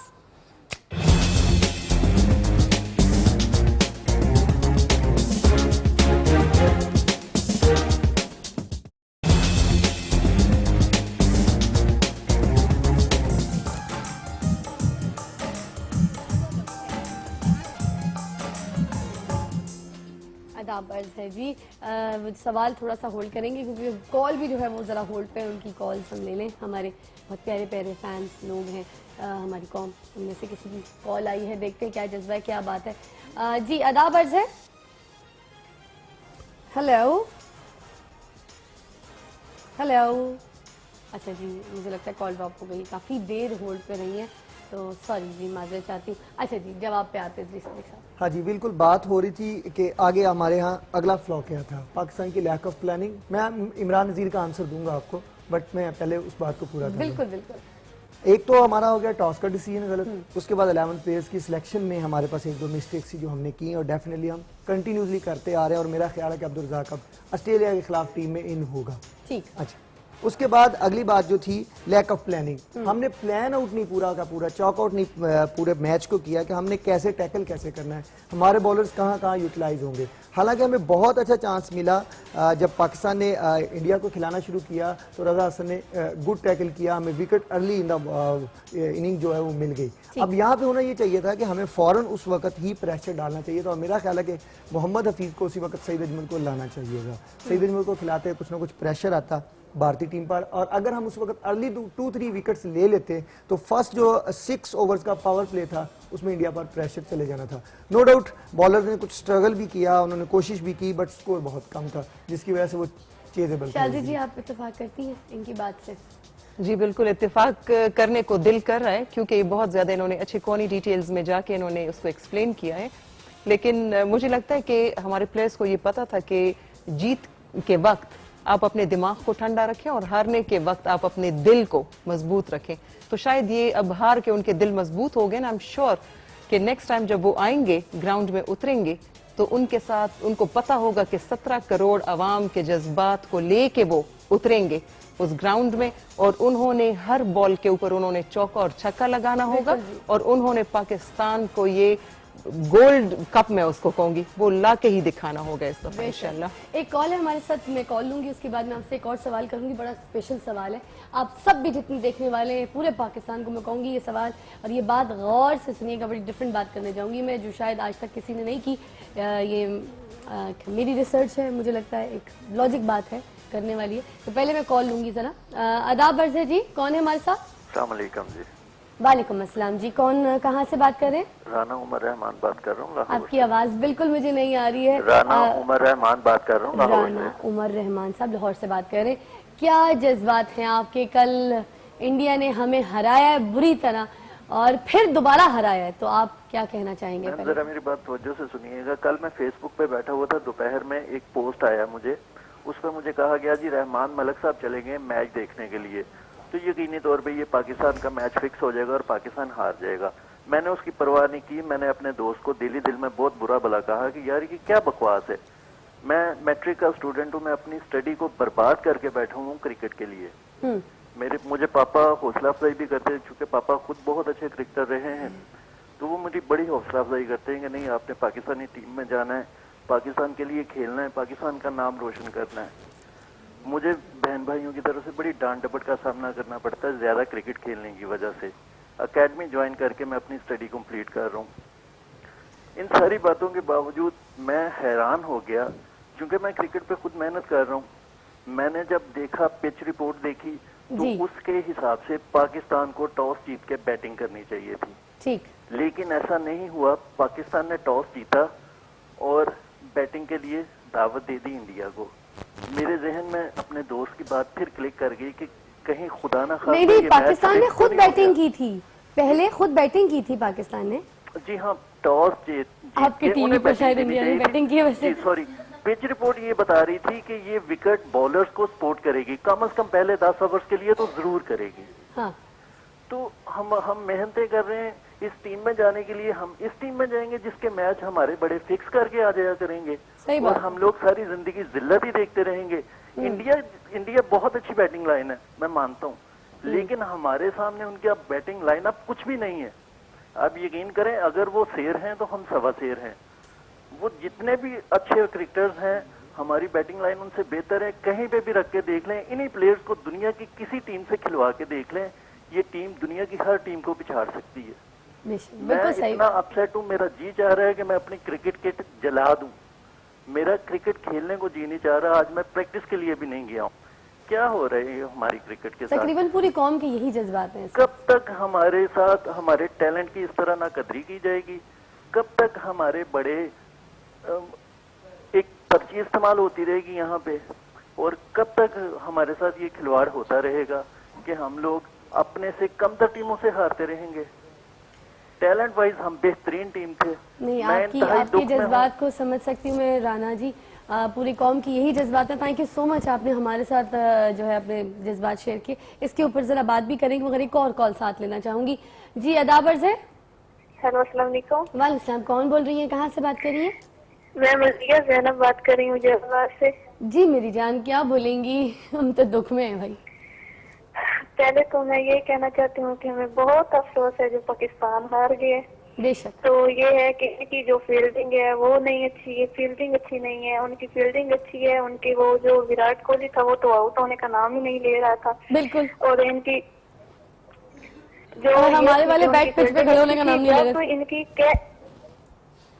आदाब अर्ज है जी। वो सवाल थोड़ा सा होल्ड करेंगे क्योंकि कॉल भी जो है वो ज़रा होल्ड पे है, उनकी कॉल्स हम ले लें। हमारे बहुत प्यारे प्यारे फैंस लोग हैं हमारी कौम, उनमें से किसी की कॉल आई है, देखते हैं क्या जज्बा है, क्या बात है। जी आदाब अर्ज है। Hello hello. अच्छा जी, मुझे लगता है कॉल ड्रॉप हो गई, काफ़ी देर होल्ड पे रही है, तो सॉरी जी, माजरत चाहती हूँ। अच्छा जी, जवाब पे आते हैं साहब। हाँ जी, बिल्कुल बात हो रही थी कि आगे हमारे यहाँ अगला फ्लॉ क्या था, पाकिस्तान की लैक ऑफ प्लानिंग। मैं इमरान नज़ीर का आंसर दूंगा आपको, बट मैं पहले उस बात को पूरा करूँ। बिल्कुल बिल्कुल। एक तो हमारा हो गया टॉस का डिसीजन गलत, उसके बाद 11 प्लेयर्स की सिलेक्शन में हमारे पास एक दो मिस्टेक्स थी जो हमने की, और डेफिनेटली हम कंटिन्यूसली करते आ रहे हैं, और मेरा ख्याल है कि अब्दुल रज़ाक अब ऑस्ट्रेलिया के खिलाफ टीम में इन होगा। ठीक। अच्छा, उसके बाद अगली बात जो थी लैक ऑफ प्लानिंग। हमने प्लान आउट नहीं पूरा का पूरा चॉक आउट नहीं पूरे मैच को किया कि हमने कैसे टैकल कैसे करना है, हमारे बॉलर्स कहाँ कहाँ यूटिलाइज होंगे। हालांकि हमें बहुत अच्छा चांस मिला जब पाकिस्तान ने इंडिया को खिलाना शुरू किया, तो रजा हसन ने गुड टैकल किया, हमें wicket early in the inning जो है वो मिल गई। अब यहाँ पे होना ये चाहिए था कि हमें फौरन उस वक्त ही प्रेशर डालना चाहिए था, और मेरा ख्याल है कि मोहम्मद हफीज को उसी वक्त सईद अजमल को लाना चाहिएगा। सईद अजमल को खिलाते कुछ ना कुछ प्रेशर आता भारतीय टीम पर, और अगर हम उस वक्त अर्ली 2-3 विकेट्स ले लेते तो फर्स्ट जो 6 ओवर्स का पावर प्ले था उसमें इंडिया पर प्रेशर चले जाना था। नो डाउट बॉलर ने कुछ स्ट्रगल भी किया, उन्होंने कोशिश भी की, बट स्कोर बहुत कम था जिसकी वजह से वो चेजेबल। शाजी जी, आप इत्तेफाक करती हैं इनकी बात से? जी बिल्कुल, इत्तेफाक करने को दिल कर रहा है, क्योंकि बहुत ज्यादा इन्होंने अच्छे कौनी डिटेल्स में जाके इन्होंने उसको एक्सप्लेन किया है। लेकिन मुझे लगता है कि हमारे प्लेयर्स को ये पता था कि जीत के वक्त आप अपने दिमाग को ठंडा रखें और हारने के वक्त आप अपने दिल को मजबूत रखें। तो शायद ये अब हार के उनके दिल मजबूत हो गए ना। आई एम श्योर कि नेक्स्ट टाइम जब वो आएंगे ग्राउंड में उतरेंगे तो उनके साथ उनको पता होगा कि 17 करोड़ अवाम के जज्बात को लेके वो उतरेंगे उस ग्राउंड में, और उन्होंने हर बॉल के ऊपर उन्होंने चौका और छक्का लगाना होगा, और उन्होंने पाकिस्तान को ये गोल्ड कप में उसको कहूंगी वो ला के ही दिखाना होगा इस दफा इंशाल्लाह। एक कॉल है हमारे साथ, मैं कॉल लूंगी, उसके बाद मैं आपसे एक और सवाल करूंगी। बड़ा स्पेशल सवाल है, आप सब भी जितने देखने वाले हैं पूरे पाकिस्तान को मैं कहूंगी ये सवाल, और ये बात गौर से सुनिएगा, बड़ी डिफरेंट बात करने जाऊंगी मैं जो शायद आज तक किसी ने नहीं की। ये मेरी रिसर्च है, मुझे लगता है एक लॉजिक बात है करने वाली है। तो पहले मैं कॉल लूंगी जरा। आदाब अर्ज है जी, कौन है हमारे साथ? अस्सलाम वालेकुम जी। वालेकुम अस्सलाम जी, कौन कहाँ से बात कर रहे हैं? राना उमर रहमान बात कर रहा हूँ। आपकी आवाज बिल्कुल मुझे नहीं आ रही है। राना उमर रहमान बात कर रहा हूँ। राना उमर रहमान साहब लाहौर से बात कर रहे हैं। क्या जज्बात हैं आपके? कल इंडिया ने हमें हराया है बुरी तरह और फिर दोबारा हराया है, तो आप क्या कहना चाहेंगे? मैम जरा मेरी बात तवज्जो से सुनिएगा। कल मैं फेसबुक पे बैठा हुआ था, दोपहर में एक पोस्ट आया मुझे, उस पर मुझे कहा गया जी रहमान मलिक साहब चलेंगे मैच देखने के लिए, तो यकीनी तौर पे ये पाकिस्तान का मैच फिक्स हो जाएगा और पाकिस्तान हार जाएगा। मैंने उसकी परवाह नहीं की, मैंने अपने दोस्त को दिल ही दिल में बहुत बुरा भला कहा कि यार ये क्या बकवास है, मैं मैट्रिक का स्टूडेंट हूँ, मैं अपनी स्टडी को बर्बाद करके बैठा हूँ क्रिकेट के लिए। मुझे पापा हौसला अफजाई भी करते हैं, चूंकि पापा खुद बहुत अच्छे क्रिकेटर रहे हैं, तो वो मुझे बड़ी हौसला अफजाई करते हैं कि नहीं आपने पाकिस्तानी टीम में जाना है, पाकिस्तान के लिए खेलना है, पाकिस्तान का नाम रोशन करना है। मुझे बहन भाइयों की तरफ से बड़ी डांट डपट का सामना करना पड़ता है ज्यादा क्रिकेट खेलने की वजह से। एकेडमी ज्वाइन करके मैं अपनी स्टडी कंप्लीट कर रहा हूँ। इन सारी बातों के बावजूद मैं हैरान हो गया, क्योंकि मैं क्रिकेट पे खुद मेहनत कर रहा हूँ। मैंने जब देखा पिच रिपोर्ट देखी तो उसके हिसाब से पाकिस्तान को टॉस जीत के बैटिंग करनी चाहिए थी। ठीक, लेकिन ऐसा नहीं हुआ। पाकिस्तान ने टॉस जीता और बैटिंग के लिए दावत दे दी इंडिया को। मेरे जहन में अपने दोस्त की बात फिर क्लिक कर गई कि कहीं खुदा ना खास्ता नहीं, पाकिस्तान ने खुद बैटिंग की थी, पहले खुद बैटिंग की थी पाकिस्तान ने। जी हाँ, टॉस जीत आपकी टीम पर शायद इंडिया ने बैटिंग की वैसे। सॉरी, पिच रिपोर्ट ये बता रही थी कि ये विकेट बॉलर्स को सपोर्ट करेगी, कम से कम पहले 10 ओवर्स के लिए तो जरूर करेगी। हाँ। तो हम मेहनतें कर रहे हैं, इस टीम में जाने के लिए हम इस टीम में जाएंगे जिसके मैच हमारे बड़े फिक्स करके आ जाया करेंगे सही और बात। हम लोग सारी जिंदगी जिल्लत ही देखते रहेंगे। इंडिया बहुत अच्छी बैटिंग लाइन है, मैं मानता हूँ, लेकिन हमारे सामने उनकी अब बैटिंग लाइनअप कुछ भी नहीं है। आप यकीन करें, अगर वो शेर हैं तो हम सवा शेर हैं। वो जितने भी अच्छे क्रिकेटर्स हैं, हमारी बैटिंग लाइन उनसे बेहतर है। कहीं पे भी रख के देख लें, इन्हीं प्लेयर्स को दुनिया की किसी टीम से खिलवा के देख लें, ये टीम दुनिया की हर टीम को पिछाड़ सकती है। मैं बिल्कुल सही। इतना अपसेट हूँ, मेरा जी चाह रहा है कि मैं अपनी क्रिकेट किट जला दूं। मेरा क्रिकेट खेलने को जी नहीं चाह रहा। आज मैं प्रैक्टिस के लिए भी नहीं गया हूँ। क्या हो रहा है हमारी क्रिकेट के साथ? तकरीबन पूरी कौम के यही जज्बात हैं। कब तक हमारे साथ हमारे टैलेंट की इस तरह ना कदरी की जाएगी? कब तक हमारे बड़े एक पर्ची इस्तेमाल होती रहेगी यहाँ पे? और कब तक हमारे साथ ये खिलवाड़ होता रहेगा कि हम लोग अपने से कमतर टीमों से हारते रहेंगे? टैलेंट वाइज हम बेहतरीन टीम थे। नहीं, मैं आपकी इंतहाई आपकी दुख में हूं। जज्बात को समझ सकती हूँ मैं राना जी। पूरी कौम की यही जज्बात है। थैंक यू सो मच, आपने हमारे साथ जो है अपने जज्बात शेयर किए। इसके ऊपर जरा बात भी करेंगे, मगर एक और कॉल साथ लेना चाहूंगी। जी अदाबर्ज है। हेलो, अस्सलाम वालेकुम। वालेकुम सलाम। कौन बोल रही है, कहाँ से बात कर रही है? मैं मज़िया ज़ैनब बात कर रही हूँ जयपुर से। जी मेरी जान, क्या बोलेंगी? हम तो दुख में हैं भाई। पहले तो मैं ये कहना चाहती हूँ कि हमें बहुत अफसोस है जो पाकिस्तान हार गए। बेशक। तो ये है कि इनकी जो फील्डिंग है वो नहीं अच्छी है, फील्डिंग अच्छी नहीं है। उनकी फील्डिंग अच्छी है, उनकी वो जो विराट कोहली था वो तो आउट होने का नाम ही नहीं ले रहा था। बिल्कुल। और इनकी जो और हमारे वाले बैट पिच पे खड़े होने का नाम नहीं ले रहे तो थे। इनकी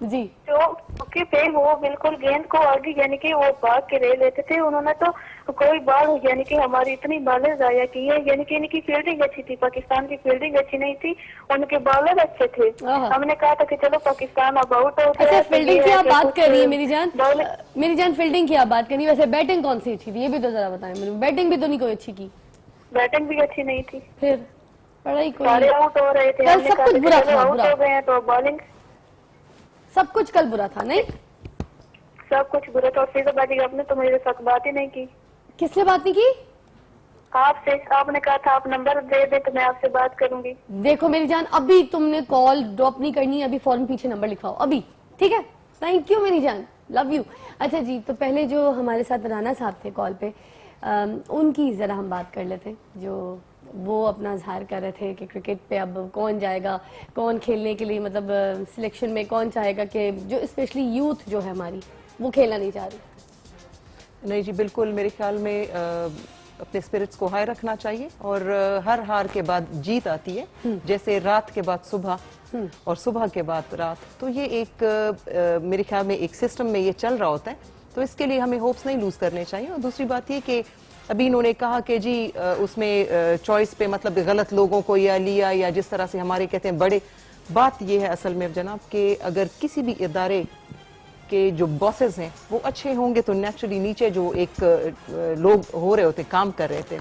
जी जो मौके पे वो बिल्कुल गेंद को आगे यानी कि वो भाग के ले लेते थे। उन्होंने तो कोई बाल यानी कि हमारी इतनी बालें जाया की है। यानी कि इनकी फील्डिंग अच्छी थी, पाकिस्तान की फील्डिंग अच्छी नहीं थी, उनके बॉलर अच्छे थे। हमने कहा था कि चलो पाकिस्तान अब आउट हो गया। अच्छा, फील्डिंग की आप बात कर रही है मेरी जान। बॉलिंग मेरी जान फील्डिंग की आप बात करी, वैसे बैटिंग कौन सी अच्छी थी ये भी तो जरा बताएं मुझे। बैटिंग भी तो नहीं कोई अच्छी की। बैटिंग भी अच्छी नहीं थी, फिर पढ़ाई कोई सारे आउट हो रहे थे। कल हमने सब कहा कुछ कि बुरा चलो था, आउट बुरा। हो गए हैं तो बॉलिंग सब कुछ कल बुरा था। नहीं सब कुछ बुरा था। और फिजाबादी आपने तो मेरे साथ बात ही नहीं की। किससे बात नहीं की? आपसे। आपने कहा था आप नंबर दे दे तो मैं आपसे बात करूंगी। देखो मेरी जान, अभी तुमने कॉल ड्रॉप नहीं करनी है, अभी फौरन पीछे नंबर लिखवाओ अभी, ठीक है? थैंक यू मेरी जान, लव यू। अच्छा जी, तो पहले जो हमारे साथ राना साहब थे कॉल पे, उनकी जरा हम बात कर लेते हैं। जो वो अपना इजहार कर रहे थे कि क्रिकेट पे अब कौन जाएगा, कौन खेलने के लिए, मतलब सिलेक्शन में कौन चाहेगा कि जो स्पेशली यूथ जो है हमारी वो खेलना नहीं चाह रही। नहीं जी, बिल्कुल मेरे ख्याल में अपने स्पिरिट्स को हाई रखना चाहिए और हर हार के बाद जीत आती है, जैसे रात के बाद सुबह और सुबह के बाद रात। तो ये एक मेरे ख्याल में एक सिस्टम में ये चल रहा होता है, तो इसके लिए हमें होप्स नहीं लूज करने चाहिए। और दूसरी बात ये कि अभी इन्होंने कहा कि जी उसमें चॉइस पे मतलब गलत लोगों को या लिया, या जिस तरह से हमारे कहते हैं बड़े, बात ये है असल में जनाब कि अगर किसी भी इदारे के जो बॉसेस हैं वो अच्छे होंगे तो नेचुरली नीचे जो एक लोग हो रहे होते, काम कर रहे थे,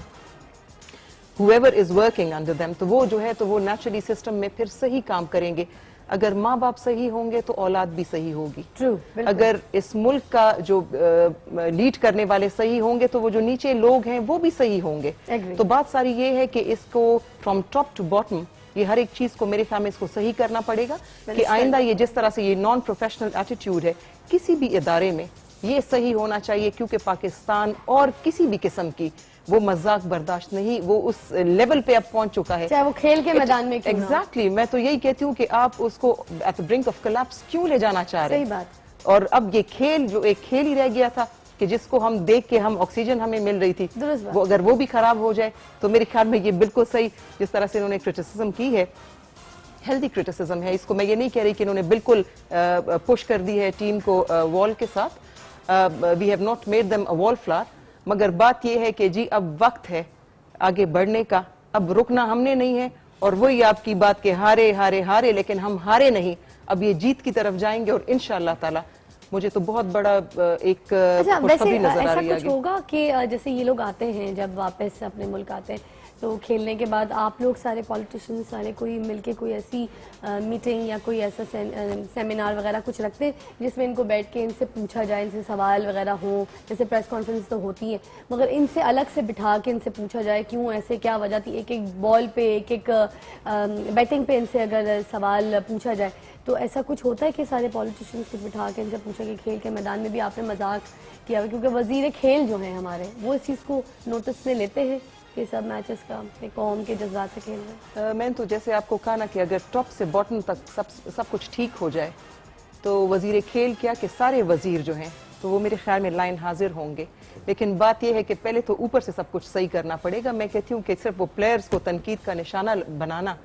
whoever is working under them, तो वो जो है तो वो नेचुरली सिस्टम में फिर सही काम करेंगे। अगर माँ बाप सही होंगे तो औलाद भी सही होगी। True, अगर इस मुल्क का जो लीड करने वाले सही होंगे तो वो जो नीचे लोग हैं वो भी सही होंगे। Agree. तो बात सारी ये है कि इसको फ्रॉम टॉप टू बॉटम ये हर एक चीज को मेरे ख्याल में इसको सही करना पड़ेगा कि आइंदा ये जिस तरह से ये नॉन प्रोफेशनल एटीट्यूड है किसी भी इदारे में ये सही होना चाहिए, क्योंकि पाकिस्तान और किसी भी किस्म की वो मजाक बर्दाश्त नहीं, वो उस लेवल पे अब पहुंच चुका है, चाहे वो खेल के मैदान में क्यों ना हो। एग्जैक्टली मैं तो यही कहती हूँ कि आप उसको at the brink of collapse क्यों ले जाना चाह रहे हैं? सही बात। और अब ये खेल जो एक खेल ही रह गया था कि जिसको हम देख के हम ऑक्सीजन हमें मिल रही थी, दुरुस्त बात। वो अगर वो भी खराब हो जाए तो मेरे ख्याल में ये बिल्कुल सही, जिस तरह से इन्होंने क्रिटिसिज्म की है, हेल्दी क्रिटिसिज्म है। इसको मैं ये नहीं कह रही कि इन्होंने बिल्कुल पुश कर दी है टीम को वॉल के साथ, we have not made them a wall flower, मगर बात यह है कि जी अब वक्त है आगे बढ़ने का, अब रुकना हमने नहीं है। और वही आपकी बात के हारे हारे हारे, लेकिन हम हारे नहीं, अब ये जीत की तरफ जाएंगे और इंशाअल्लाह ताला मुझे तो बहुत बड़ा एक अच्छा, वैसे खुशखबरी नजर आ ऐसा रही है कुछ आगे। होगा कि जैसे ये लोग आते हैं, जब वापस अपने मुल्क आते हैं तो खेलने के बाद आप लोग सारे पॉलिटिशियंस सारे कोई मिलके कोई ऐसी मीटिंग या कोई ऐसा सेमिनार वगैरह कुछ रखते हैं जिसमें इनको बैठ के इनसे पूछा जाए, इनसे सवाल वगैरह हो, जैसे प्रेस कॉन्फ्रेंस तो होती है, मगर इनसे अलग से बिठा के इनसे पूछा जाए क्यों ऐसे, क्या वजह थी, एक एक बॉल पे एक एक बैटिंग पे इनसे अगर सवाल पूछा जाए, तो ऐसा कुछ होता है कि सारे पॉलिटिशियंस कुछ बिठा के इनसे पूछा कि खेल के मैदान में भी आपने मजाक किया हुआ, क्योंकि वजीर खेल जो हैं हमारे वो इस चीज़ को नोटिस में लेते हैं कि सब मैचेस का कौम के जज्बात से खेल रहे हैं। मैं तो जैसे आपको कहा ना कि अगर टॉप से बॉटम तक सब कुछ ठीक हो जाए तो वजीर खेल क्या कि सारे वजीर जो हैं तो वो मेरे ख्याल में लाइन हाजिर होंगे, लेकिन बात यह है कि पहले तो ऊपर से सब कुछ सही करना पड़ेगा। मैं कहती हूँ कि सिर्फ वो प्लेयर्स को तनकीद का निशाना बनाना,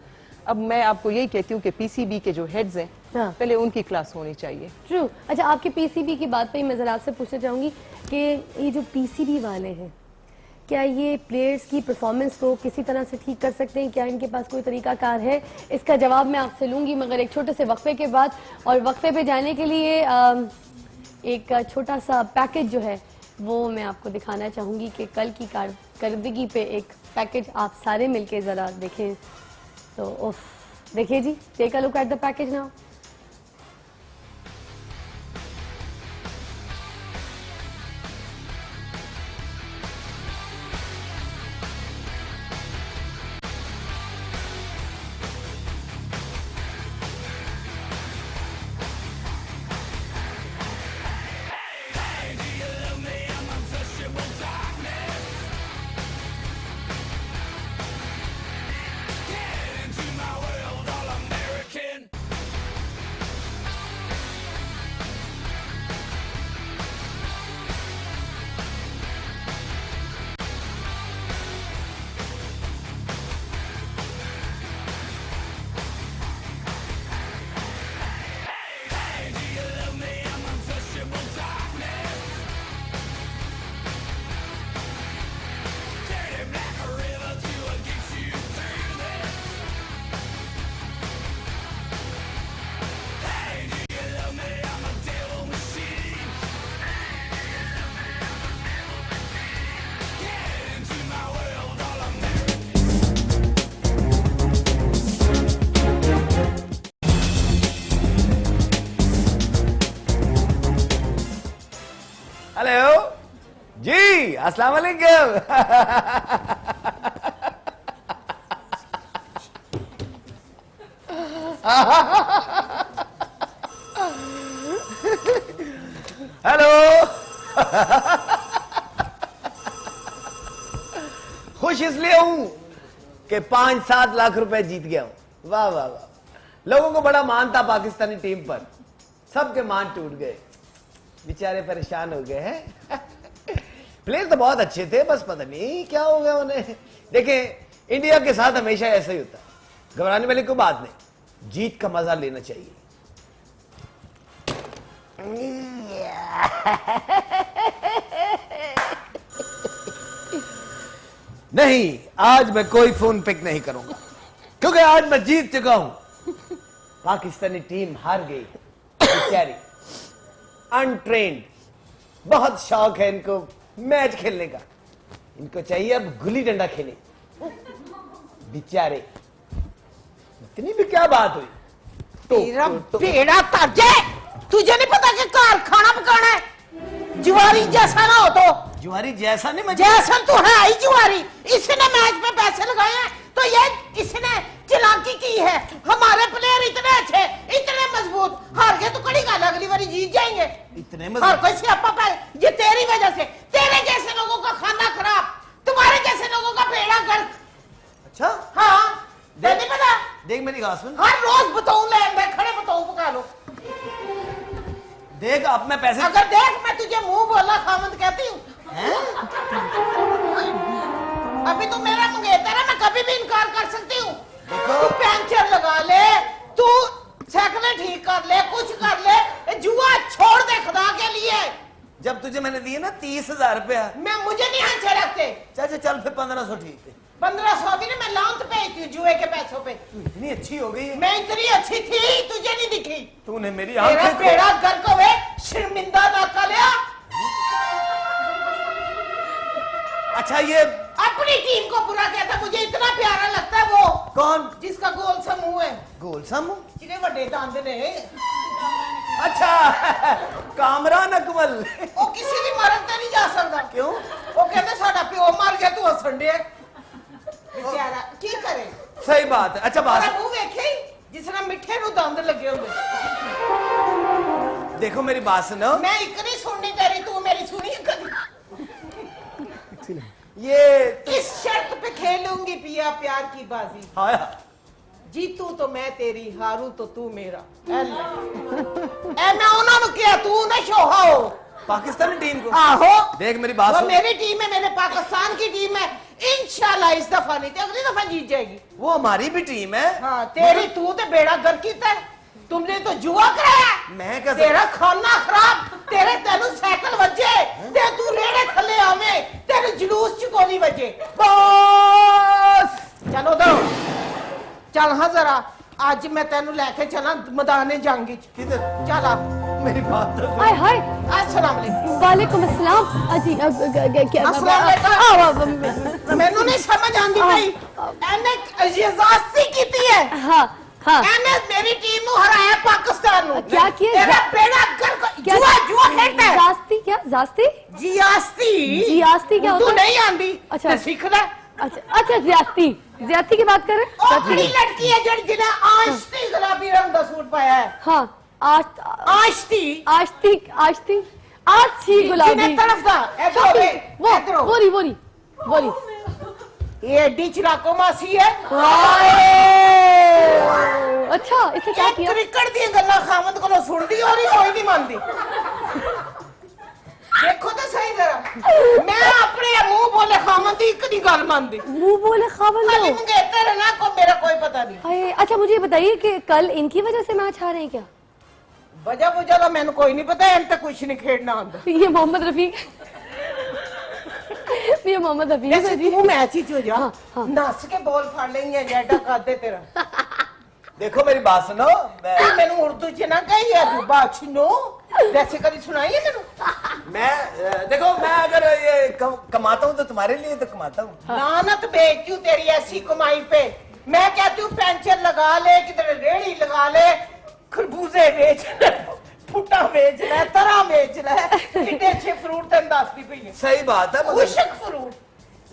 अब मैं आपको यही कहती हूँ कि पीसीबी के जो हेड्स हैं हाँ। पहले उनकी क्लास होनी चाहिए। ट्रू। अच्छा, आपके पीसीबी की बात पे मैं ज़रा आपसे पूछना चाहूँगी कि ये जो पीसीबी वाले हैं क्या ये प्लेयर्स की परफॉर्मेंस को किसी तरह से ठीक कर सकते हैं? क्या इनके पास कोई तरीकाकार है? इसका जवाब मैं आपसे लूँगी मगर एक छोटे से वक्फे के बाद, और वक्फे पे जाने के लिए एक छोटा सा पैकेज जो है वो मैं आपको दिखाना चाहूँगी कि कल की कारकर्दगी पे एक पैकेज आप सारे मिलके ज़रा देखें। तो उफ, देखिए जी, take a look at the package now. Hello जी, अस्सलाम वालेकुम। हेलो। खुश इसलिए हूं कि 5-7 लाख रुपए जीत गया हूं। वाह वाह वाह। लोगों को बड़ा मान था पाकिस्तानी टीम पर, सबके मान टूट गए, बेचारे परेशान हो गए हैं। प्लेयर तो बहुत अच्छे थे, बस पता नहीं क्या हो गया उन्हें। देखें, इंडिया के साथ हमेशा ऐसा ही होता है, घबराने वाली कोई बात नहीं, जीत का मजा लेना चाहिए। नहीं, आज मैं कोई फोन पिक नहीं करूंगा क्योंकि आज मैं जीत चुका हूं। पाकिस्तानी टीम हार गई, बेचारी अनट्रेन्ड, बहुत शौक है इनको मैच खेलने का, इनको चाहिए अब गुल्ली डंडा खेले, बेचारे। इतनी भी क्या बात हुई? तेरा बेड़ा ताजे, तुझे नहीं पता कि कारखाना पकाना है? जुआरी जैसा ना हो तो। जुआरी जैसा नहीं, मैं जैसा तू है ही जुआरी। इसने मैच में पैसे लगाए हैं तो ये इसने चालाकी की है। हमारे प्लेयर इतने अच्छे, इतने मजबूत, हार गए तो कड़ी गाल, अगली बारी जीत जाएंगे। इतने हर कोई सियापा पे, ये तेरी वजह से, तेरे जैसे लोगों का खाना खराब, तुम्हारे जैसे लोगों का बेड़ा गर्क। अच्छा हाँ, नहीं पता? देख मेरी बात सुन, हर रोज बताऊं ले, मैं खड़े बताऊं पका लो। देख अब मैं पैसे, अगर देख मैं तुझे मुंह बोला खामद कहती हूँ। अभी तू मेरा मंगेतर है, मैं कभी भी इनकार कर सकती हूँ। तू पंचर लगा ले, तू साइकिलें ठीक कर ले, कुछ कर ले, जुआ छोड़ दे खुदा के लिए। जब तुझे मैंने दिए ना 30,000 रुपया, मैं मुझे नहीं अच्छे लगते। चल फिर 1500 ठीक है। 1500 भी नहीं, मैं लांत पे जुए के पैसों पे। इतनी अच्छी हो गई है। मैं इतनी अच्छी थी, तुझे नहीं दिखी। तूने मेरी तेरा आंखें बेड़ा गर्क हुए, शर्मिंदा ना कर लिया। अच्छा ये अब अपनी टीम को बुरा कहता, मुझे इतना प्यारा लगता है वो कौन? जिसका गोल सा मुंह है, गोल सा मुंह? जिन्हें बड़े दांत ने। अच्छा कामरान अकमल। वो किसी भी मरद ते नहीं जा सकता। क्यों? वो कहते साडा प्यो मर गया तू हसन दे बेचारा की करे। सही बात है। अच्छा बात मुंह वेखे जिसने मिठे नु दंद लगे होंगे। देखो मेरी बात सुनो। मैं एक नहीं सुननी तेरी, तू मेरी सुनी कभी? ये इस शर्त पे खेलूंगी पिया प्यार की बाजी। हाँ जीतू तो मैं तेरी, हारू तो तू मेरा। ए मैं उन्होंने किया, तू ना शोहा हो पाकिस्तानी टीम को। आहो देख मेरी बात वो सुन। मेरी टीम है, मेरे पाकिस्तान की टीम है। इंशाल्लाह इस दफा नहीं तो अगली दफा जीत जाएगी। वो हमारी भी टीम है। हाँ तेरी तू तो बेड़ा गर्क कीता है। तुमने तो जुआ कराया। मैं कैसे? तेरा खाना खराब, तेरे तेनु साइकिल वजे, ते तू रेड़े थले आवे, तेरे जुलूस च गोली वजे। बस चलो दो चल हाँ जरा आज मैं तेनु लेके चला मैदाने जंग च। किधर? चल आ मेरी बात तो सुन। हाय हाय अस्सलाम वालेकुम। वालेकुम अस्सलाम। अजी क्या अस्सलाम वालेकुम। मैनू नहीं समझ आंदी भाई एने ये जास्ती कीती है। हाँ हाँ एने मेरी टीम नु हराया पाकिस्तान नु। क्या किया? तेरा बेड़ा गर्क जुआ जुआ खेलता है। जास्ती क्या? जास्ती जियास्ती जियास्ती क्या होता तू है? नहीं आंदी अच्छा। ते सीख ले। अच्छा ज्यादती ज्यादती की बात कर रहे हैं? ओ बड़ी लड़की है जड़ जिने आश्ती गुलाबी रंग दा सूट पाया है। हाँ आश्ती आश्ती आश्ती आछी गुलाबी जिने तरफ दा वो ये एडी चिराको मासी है। अच्छा इसे क्या किया? क्रिकेट दी गल्ला खामद कोलो सुनदी और कोई नहीं मानदी। देखो तो सही जरा, मैं अपने मुंह बोले खामद दी एक नहीं गल मानदी। मुंह बोले खामद खाली मंगेतर है ना, को मेरा कोई पता नहीं। अच्छा मुझे ये बताइए कि कल इनकी वजह से मैच हारे हैं क्या? वजह बुझा तो मैंने कोई नहीं पता, इन तक कुछ नहीं खेलना आंदा। ये मोहम्मद रफीक ये मोहम्मद हफीज है जी। तू मैच ही हो जा। हाँ। नस के बॉल फाड़ लेंगे जेडा कर दे तेरा। देखो मेरी बात सुनो। तू मैंने उर्दू च ना कही है तू बाछनो वैसे कभी सुनाई है मैंने। मैं देखो मैं अगर ये कमाता हूँ तो तुम्हारे लिए तो कमाता हूँ। लानत बेचती हूँ तेरी ऐसी कमाई पे। मैं कहती हूँ पेंशन लगा ले, किधर रेड़ी लगा ले, खरबूजे बेच ले, फुटा बेच ले, तरह बेच ले, कितने अच्छे फ्रूट तेन दसती पई है। सही बात है। खुशक फ्रूट।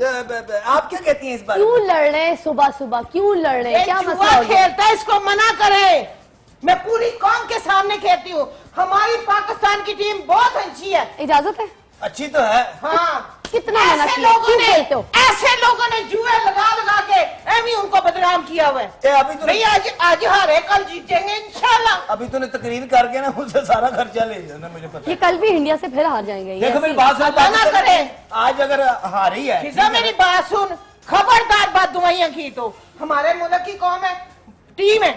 आप क्या कहती हैं इस बारे में? क्यों लड़ रहे हैं सुबह सुबह? क्यों लड़ रहे हैं? क्या मसला जुआ हो गया? खेलता है, इसको मना करे। मैं पूरी कौम के सामने कहती हूँ हमारी पाकिस्तान की टीम बहुत अच्छी है। इजाजत है? अच्छी तो है। हाँ कितना मना ऐसे किया? लोगों क्यों ने खेलते हो? ऐसे लोगों ने जुए लगा लगा के एमी उनको बदनाम किया हुआ है। अभी तो नहीं आज हारे कल जीतेंगे इंशाल्लाह। अभी तूने तकरीर करके ना मुझसे सारा खर्चा ले जाना, मुझे पता ये कल भी इंडिया से फिर हार जाएंगे। ये देखो मेरी ऐसी- बात सुन। अल्लाह ना करे। आज अगर हारी है फिजा मेरी बात सुन, खबरदार बात दुआइयां की तो हमारे मुल्क की कौम है, टीम है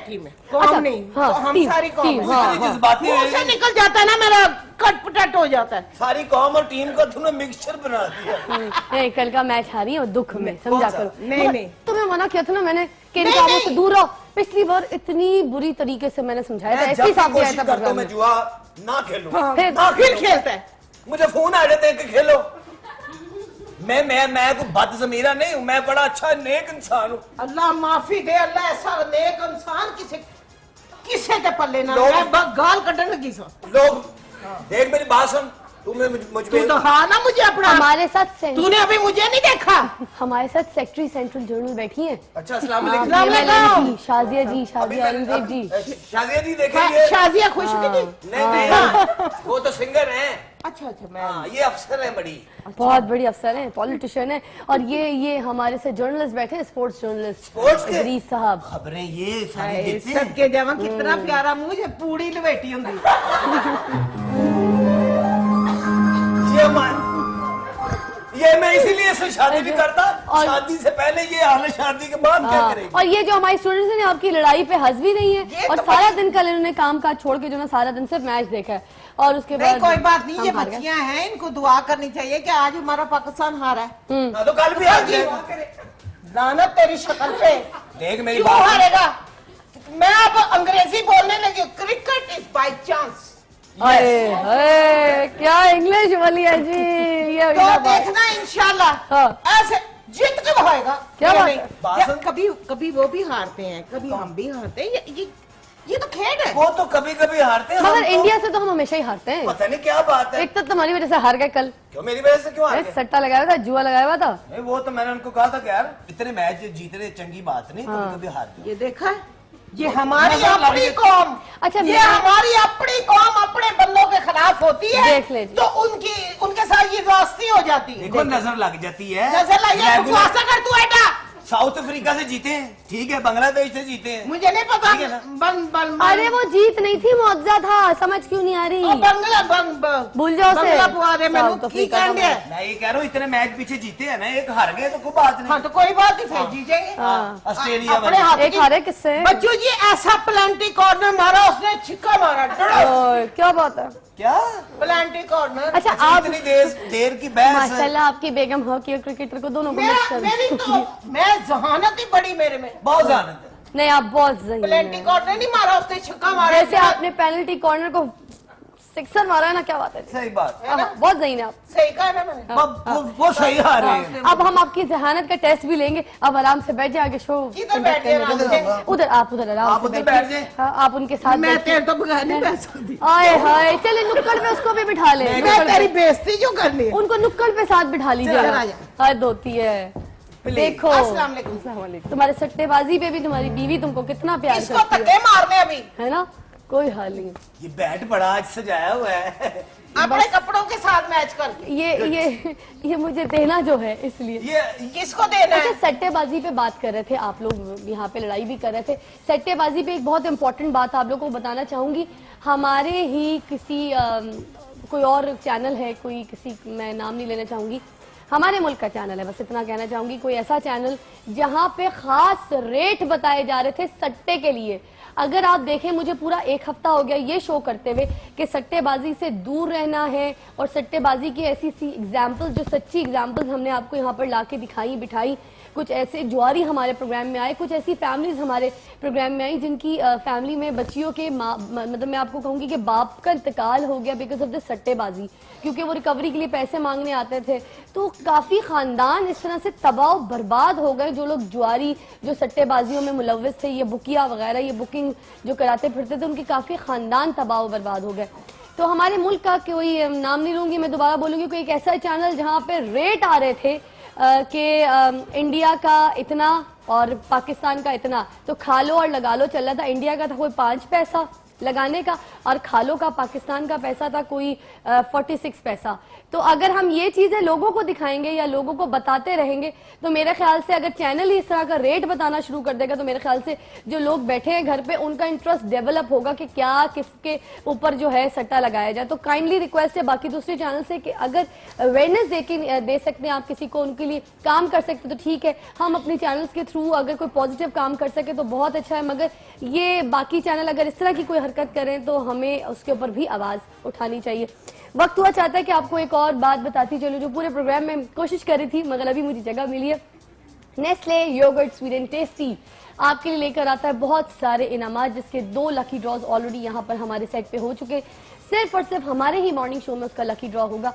कौम अच्छा, नहीं। हाँ, तो हम टीम, सारी कौम टीम, है। हाँ, इतनी जज्बाती मुंह से निकल जाता है ना मेरा कटपटट हो जाता है। सारी कौम और टीम को तूने मिक्सचर बना दिया। नहीं कल का मैच हारी है और दुख में समझा कौन सा? करो। नहीं, नहीं। तुम्हें मना किया था ना मैंने कि इन नहीं, कामों नहीं। से दूर रहो। पिछली बार इतनी बुरी तरीके से मैंने समझाया था। मैं ऐसी जब भी साफ दिया कोशिश था करता प्रोग्राम हूँ मैं में। जुआ ना खेलूं। हाँ, फिर खेलता है। मुझे फोन आ जाते हैं कि खेलो। मैं कोई बदजमीरा नहीं हूँ, मैं बड़ा अच्छा नेक इंसान हूँ। अल्लाह माफी दे, अल्लाह ऐसा नेक इंसान किसे के पल्ले ना लोग- मैं गाल कटन लगी सो। लोग देख मेरी बात सुन, तुम्हें मुझ तू पे तो हाँ ना मुझे अपना, हमारे साथ तूने अभी मुझे नहीं देखा। हमारे साथ सेक्रेटरी सेंट्रल जर्नल बैठी हैं। अच्छा अस्सलाम हाँ, वालेकुम। PMLN जी, शाजिया जी, शाजिया औरंगजेब जी। शाजिया जी देखेंगे। शाजिया खुश की थी। नहीं नहीं वो तो सिंगर हैं। अच्छा मैं हाँ ये अफसर है बड़ी। बहुत बड़ी अफसर हैं, पॉलिटिशियन हैं। और ये हमारे से जर्नलिस्ट बैठे हैं, स्पोर्ट्स जर्नलिस्ट स्पोर्ट्स के इदरीस साहब। खबरें ये सारी देते हैं। सबके जमा कितना प्यारा मुंह है, पूरी लपेटी होंगी। ये मैं इसीलिए से शादी नहीं करता। और- शादी से पहले ये हाल शादी के बाद क्या हाँ, करेगी? और ये जो हमारे स्टूडेंट्स हैं आपकी लड़ाई पे हंस भी नहीं ये है। और तो सारा दिन कल इन्होंने काम काज छोड़ के जो ना सारा दिन सिर्फ मैच देखा है। और उसके नहीं बाद कोई बात नहीं, ये हम हार गए। बच्चियां हैं, इनको दुआ करनी चाहिए कि आज हमारा पाकिस्तान हारा है। हाँ, तो कल भी हार जी। जाएगा। लानत तेरी शक्ल पे। देख मेरी क्यों बात सुन। हारेगा? मैं अब अंग्रेजी बोलने लगी। Cricket is by chance. अरे हाय, क्या इंग्लिश बोली है जी। ये तो अगला बात। देखना इंशाल्लाह। हाँ। ऐसे जीत के भागेगा। क्या ये बात नहीं। है? जब कभी वो भी हारते हैं, कभी हम भी हारते हैं। ये तो खेल है। वो तो कभी कभी हारते हैं, मगर हम तो- इंडिया से तो हम हमेशा ही हारते हैं। पता नहीं क्या बात है। एक तो तुम्हारी वजह से हार गए कल। क्यों मेरी वजह से क्यों हार अरे गए? सट्टा लगाया हुआ था, जुआ लगाया हुआ था। नहीं, वो तो मैंने उनको कहा था कि यार इतने मैच जीत रहे चंगी बात नहीं, कभी कभी हार गए। ये देखा है, ये हमारी नजर लग अपनी गई। कौम। अच्छा, ये मैं- हमारी अपनी कौम अपने बंदों के खिलाफ होती है। देख लीजिए। तो उनके साथ ये दोस्ती हो जाती है। देखो नजर लग जाती है। नजर लगी है, Regular- बकवासा कर तू बेटा। साउथ अफ्रीका से जीते हैं, ठीक है, बांग्लादेश से जीते हैं। मुझे नहीं पता। ठीक है ना? अरे वो जीत नहीं थी, मुआवजा था। समझ क्यों नहीं आ रही? भूल जाओ उसे। बंगला पुआ दे मैनू साउथ की अफ्रीका का कहंदे मैच। मैं ये कह रहा हूँ इतने मैच पीछे जीते हैं ना, एक हार गए तो कोई बात नहीं। हाँ तो कोई बात नहीं, फिर जीतेंगे। ऑस्ट्रेलिया अपने वाले। हाथ एक की- हारे किससे? बच्चू जी ऐसा प्लांटी कॉर्नर मारा, उसने छिक्का मारा। ओए, क्या बात है? क्या प्लांटी कॉर्नर। अच्छा आप इतनी देर की बहस। माशाल्लाह आपकी बेगम हॉकी और क्रिकेटर को दोनों को मिक्स कर मेरी तो मैं जहानत ही बड़ी मेरे में। बहुत जानत है। नहीं, आप बहुत सही प्लांटी हैं। कॉर्नर नहीं मारा, उसने छिक्का मारा। जैसे आपने पेनल्टी कॉर्नर को सिक्सर मारा है ना, क्या बात है? सही बात। हाँ, बहुत सही है आप। सही कहा ना मैंने। वो सही हार रहे हैं। अब हम आपकी जहानत का टेस्ट भी लेंगे। अब आराम से बैठ जाए, आगे शो किधर बैठ जाए आराम से? उधर आप उधर आराम आप से उधर बैठिए। बैठ जाए। हाँ, आप उनके साथ मैं बैठिए। तेरे तो बगैर नहीं बैठ सकती। आए हाय, चले नुक्कड़ पे उसको भी बिठा ले। मैं नुक्कड़ तेरी पे। बेइज्जती क्यों करनी है? उनको नुक्कड़ पे साथ बिठा चल, आ लीजिए। जा। हद होती है। देखो अस्सलाम वालेकुम। तुम्हारे सट्टेबाजी पे भी तुम्हारी बीवी तुमको कितना प्यार इसको करती धक्के मारने अभी। है ना? कोई हाल नहीं। ये बैट बड़ा आज सजाया हुआ है। अपने कपड़ों के साथ मैच करके। ये मुझे देना जो है, इसलिए। ये किसको देना अच्छा, है? सट्टेबाजी पे बात कर रहे थे आप लोग, यहाँ पे लड़ाई भी कर रहे थे। सट्टेबाजी पे एक बहुत इंपॉर्टेंट बात आप लोगों को बताना चाहूंगी। हमारे ही किसी कोई और चैनल है, कोई किसी, मैं नाम नहीं लेना चाहूंगी, हमारे मुल्क का चैनल है, बस इतना कहना चाहूंगी। कोई ऐसा चैनल जहां पे खास रेट बताए जा रहे थे सट्टे के लिए। अगर आप देखें, मुझे पूरा एक हफ्ता हो गया ये शो करते हुए कि सट्टेबाजी से दूर रहना है, और सट्टेबाजी की ऐसी सी एग्जाम्पल्स, जो सच्ची एग्जाम्पल्स हमने आपको यहाँ पर लाके दिखाई बिठाई। कुछ ऐसे जुआरी हमारे प्रोग्राम में आए, कुछ ऐसी फैमिलीज हमारे प्रोग्राम में आई जिनकी फैमिली में बच्चियों के मतलब मैं आपको कहूंगी कि बाप का इंतकाल हो गया बिकॉज ऑफ द सट्टेबाजी, क्योंकि वो रिकवरी के लिए पैसे मांगने आते थे। तो काफी खानदान इस तरह से तबाह बर्बाद हो गए, जो लोग जुआरी, जो सट्टेबाजियों में मुलव्वस थे, ये बुकिया वगैरह, ये बुकिंग जो कराते फिरते थे, उनके काफी खानदान तबाह बर्बाद हो गए। तो हमारे मुल्क का कोई नाम नहीं लूंगी, मैं दोबारा बोलूंगी, कोई एक ऐसा चैनल जहाँ पे रेट आ रहे थे कि इंडिया का इतना और पाकिस्तान का इतना, तो खा लो और लगा लो चल रहा था। इंडिया का था कोई 5 पैसा लगाने का, और खा लो का पाकिस्तान का पैसा था कोई 46 पैसा। तो अगर हम ये चीजें लोगों को दिखाएंगे या लोगों को बताते रहेंगे, तो मेरे ख्याल से अगर चैनल ही इस तरह का रेट बताना शुरू कर देगा, तो मेरे ख्याल से जो लोग बैठे हैं घर पे, उनका इंटरेस्ट डेवलप होगा कि क्या किसके ऊपर जो है सट्टा लगाया जाए। तो काइंडली रिक्वेस्ट है बाकी दूसरे चैनल से कि अगर अवेयरनेस दे सकते हैं आप किसी को, उनके लिए काम कर सकते, तो ठीक है। हम अपने चैनल्स के थ्रू अगर कोई पॉजिटिव काम कर सके तो बहुत अच्छा है, मगर ये बाकी चैनल अगर इस तरह की कोई हरकत करें तो हमें उसके ऊपर भी आवाज उठानी चाहिए। वक्त हुआ चाहता है कि आपको एक और बात बताती चलूं, जो पूरे प्रोग्राम में कोशिश कर रही थी मगर अभी मुझे जगह मिली है। Nestle yoghurt sweet and tasty आपके लिए लेकर आता है बहुत सारे इनामात, जिसके 2 लकी ड्रॉज ऑलरेडी यहाँ पर हमारे सेट पे हो चुके। सिर्फ और सिर्फ हमारे ही मॉर्निंग शो में उसका लकी ड्रॉ होगा।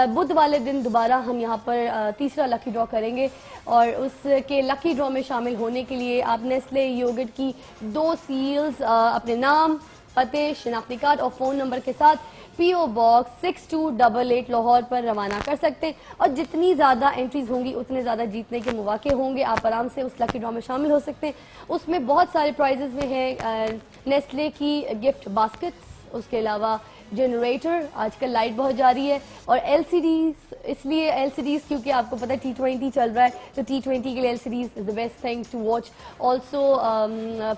बुध वाले दिन दोबारा हम यहाँ पर तीसरा लकी ड्रॉ करेंगे, और उसके लकी ड्रॉ में शामिल होने के लिए आप नेस्ले योगर्ट की 2 सील्स अपने नाम, पते, शिनाख्ती कार्ड और फोन नंबर के साथ PO बॉक्स 6288 लाहौर पर रवाना कर सकते हैं। और जितनी ज़्यादा एंट्रीज होंगी उतने ज़्यादा जीतने के मौके होंगे। आप आराम से उस लकी ड्रॉ में शामिल हो सकते हैं। उसमें बहुत सारे प्राइजेस में है नेस्ले की गिफ्ट बास्केट्स, उसके अलावा जनरेटर, आजकल लाइट बहुत जा रही है, और LCDs, इसलिए LCDs क्योंकि आपको पता है T20 चल रहा है, तो T20 के लिए LCDs is the best thing to watch. Also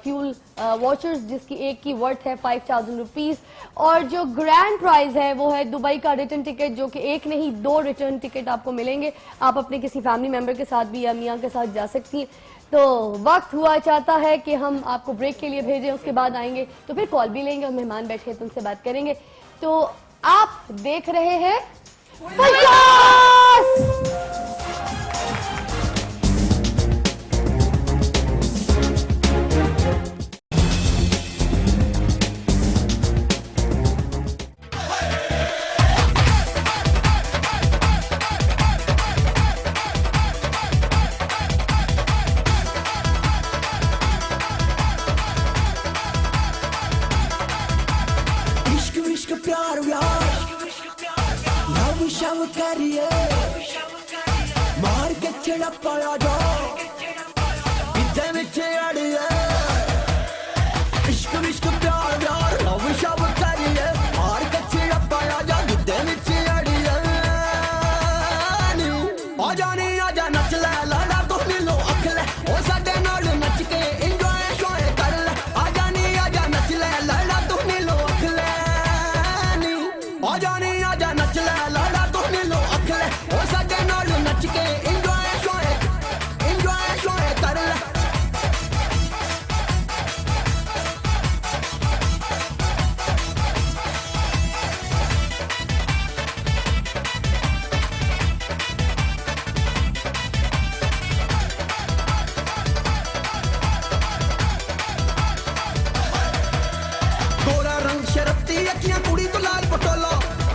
fuel watchers जिसकी एक की वर्थ है 5000 रुपीज, और जो ग्रैंड प्राइज है वो है दुबई का रिटर्न टिकट, जो कि एक नहीं 2 रिटर्न टिकट आपको मिलेंगे। आप अपने किसी फैमिली मेंबर के साथ भी या मियाँ के साथ जा सकती हैं। तो वक्त हुआ चाहता है कि हम आपको ब्रेक के लिए भेजें, उसके बाद आएंगे तो फिर कॉल भी लेंगे और मेहमान बैठे तो उनसे बात करेंगे। तो आप देख रहे हैं शव करिए मार के छड़पाया जा किते विच अड़िए इश्क विश्क प्यार प्यार लव शव करिए मार के छड़पाया जा किते विच अड़िए आ जानी आजा नच ले लाला तू नीलो अख ले ओ साडे नाल नच के इंजॉय शोए कर ले आ जानी आजा नच ले लाला तू नीलो अख ले आ जानी आजा नच ले लाला तू नीलो अख ले ओ साडे नाल नच के इंजॉय शोए कर ले गोरा रंग शरफ्ती अखियां कुड़ी तो लाल पटोला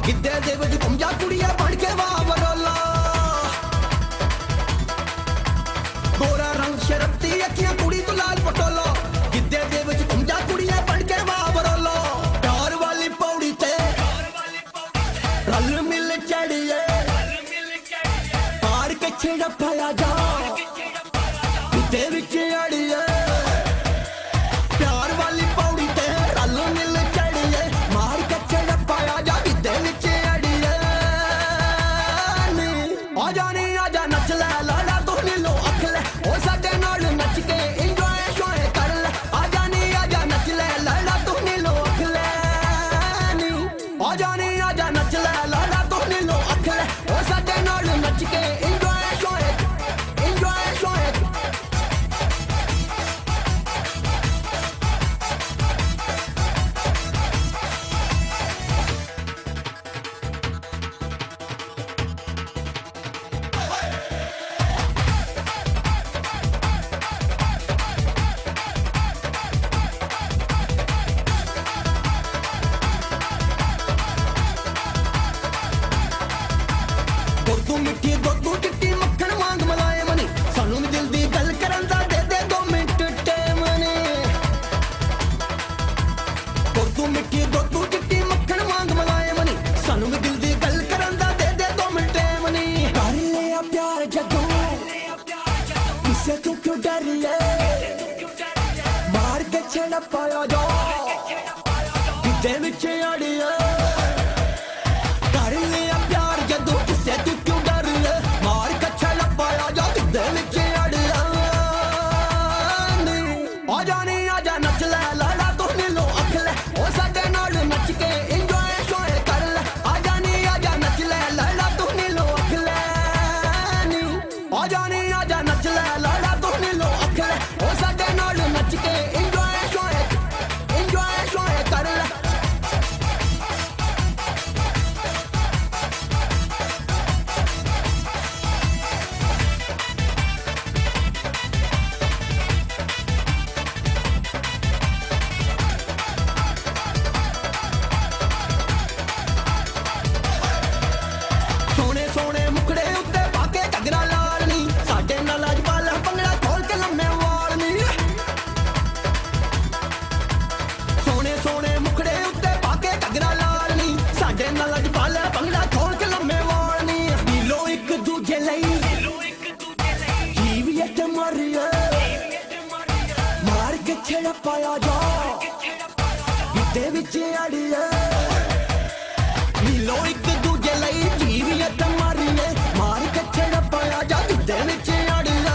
गिद्दे दे विच घुम जा कुड़िया बन के वाह बरोला गोरा रंग शरफ्ती अखियां कुड़ी तो लाल पटोला गिद्दे दे विच घुम जा कुड़िया बन के वाह बरोला प्यार वाली पौड़ी ते रल मिल चढ़िए पार के छेड़ा पाया जा गिद्दे विच अड़िए प्यार वाली पौड़ी ते रल मिल चढ़िए मार के छड़पाया जा गिद्दे विच अड़िए आ जानी आजा नच ले लाला तू नीलो अख ले ओ साडे नाल नच के इंजॉय शोए कर ले आ जानी आजा नच ले लाला तू नीलो अख ले आ जानी आजा नच ले लाला तू नीलो अख ले ओ साडे नाल नच के इंजॉय शोए ਦੁੱਧੂ ਮਿੱਠੀ ਦੁੱਧੂ ਚਿੱਟੀ ਮੱਖਣ ਵਾਂਗ ਮਲਾਇਮ ਨੀ ਸਾਨੂੰ ਵੀ ਦਿਲ ਦੀ ਗੱਲ ਕਰਨ ਦਾ ਦੇ ਦੇ 2 ਮਿੰਟ ਟਾਈਮ ਨੀ ਦੁੱਧੂ ਮਿੱਠੀ ਦੁੱਧੂ ਚਿੱਟੀ ਮੱਖਣ ਵਾਂਗ ਮਲਾਇਮ ਨੀ ਸਾਨੂੰ ਵੀ ਦਿਲ ਦੀ ਗੱਲ ਕਰਨ ਦਾ ਦੇ ਦੇ 2 ਮਿੰਟ ਟਾਈਮ ਨੀ ਕਰ ਲਿਆ ਪਿਆਰ ਜਦੋਂ ਕਿਸੇ ਤੋਂ ਕਿਉਂ ਡਰੀਏ ਮਾਰ ਕੇ ਛੇੜਾ ਪਾਇਆ ਜਾ ਕਿਤੇ ਵਿੱਚ ਅੜੀਏ कर लिया प्यार जदों किसे तू क्यों डर ले मार कच्छा लपाया जा किदे विच अड़िया आ जानी आजा नच ले लाला तू नीलो अख ले ओ साडे नाल नच के इंजॉय शोए कर ले आ जानी आजा नच ले लाला तू नीलो अख ले आ जानी आजा नच ले लाला तू नीलो अख ले ओ साडे नाल नच के इंजॉय शोए कर ले सोने सोने मुखड़े उत्ते पाके घगरा लाल नी साडे नाल अज बाला पंगड़ा खोल के लम्मे वाल नी सोने सोने मुखड़े उत्ते पाके घगरा लाल नी साडे नाल अज बाला पंगड़ा खोल के लम्मे वाल नी नीलो एक दूजे लई जीव ये मरिए मार के छेड़ा पाया जा किते विच अड़िए नीलो एक दूजे लई जीव ये मारिए मार के छेड़ा पाया जा किते विच अड़िए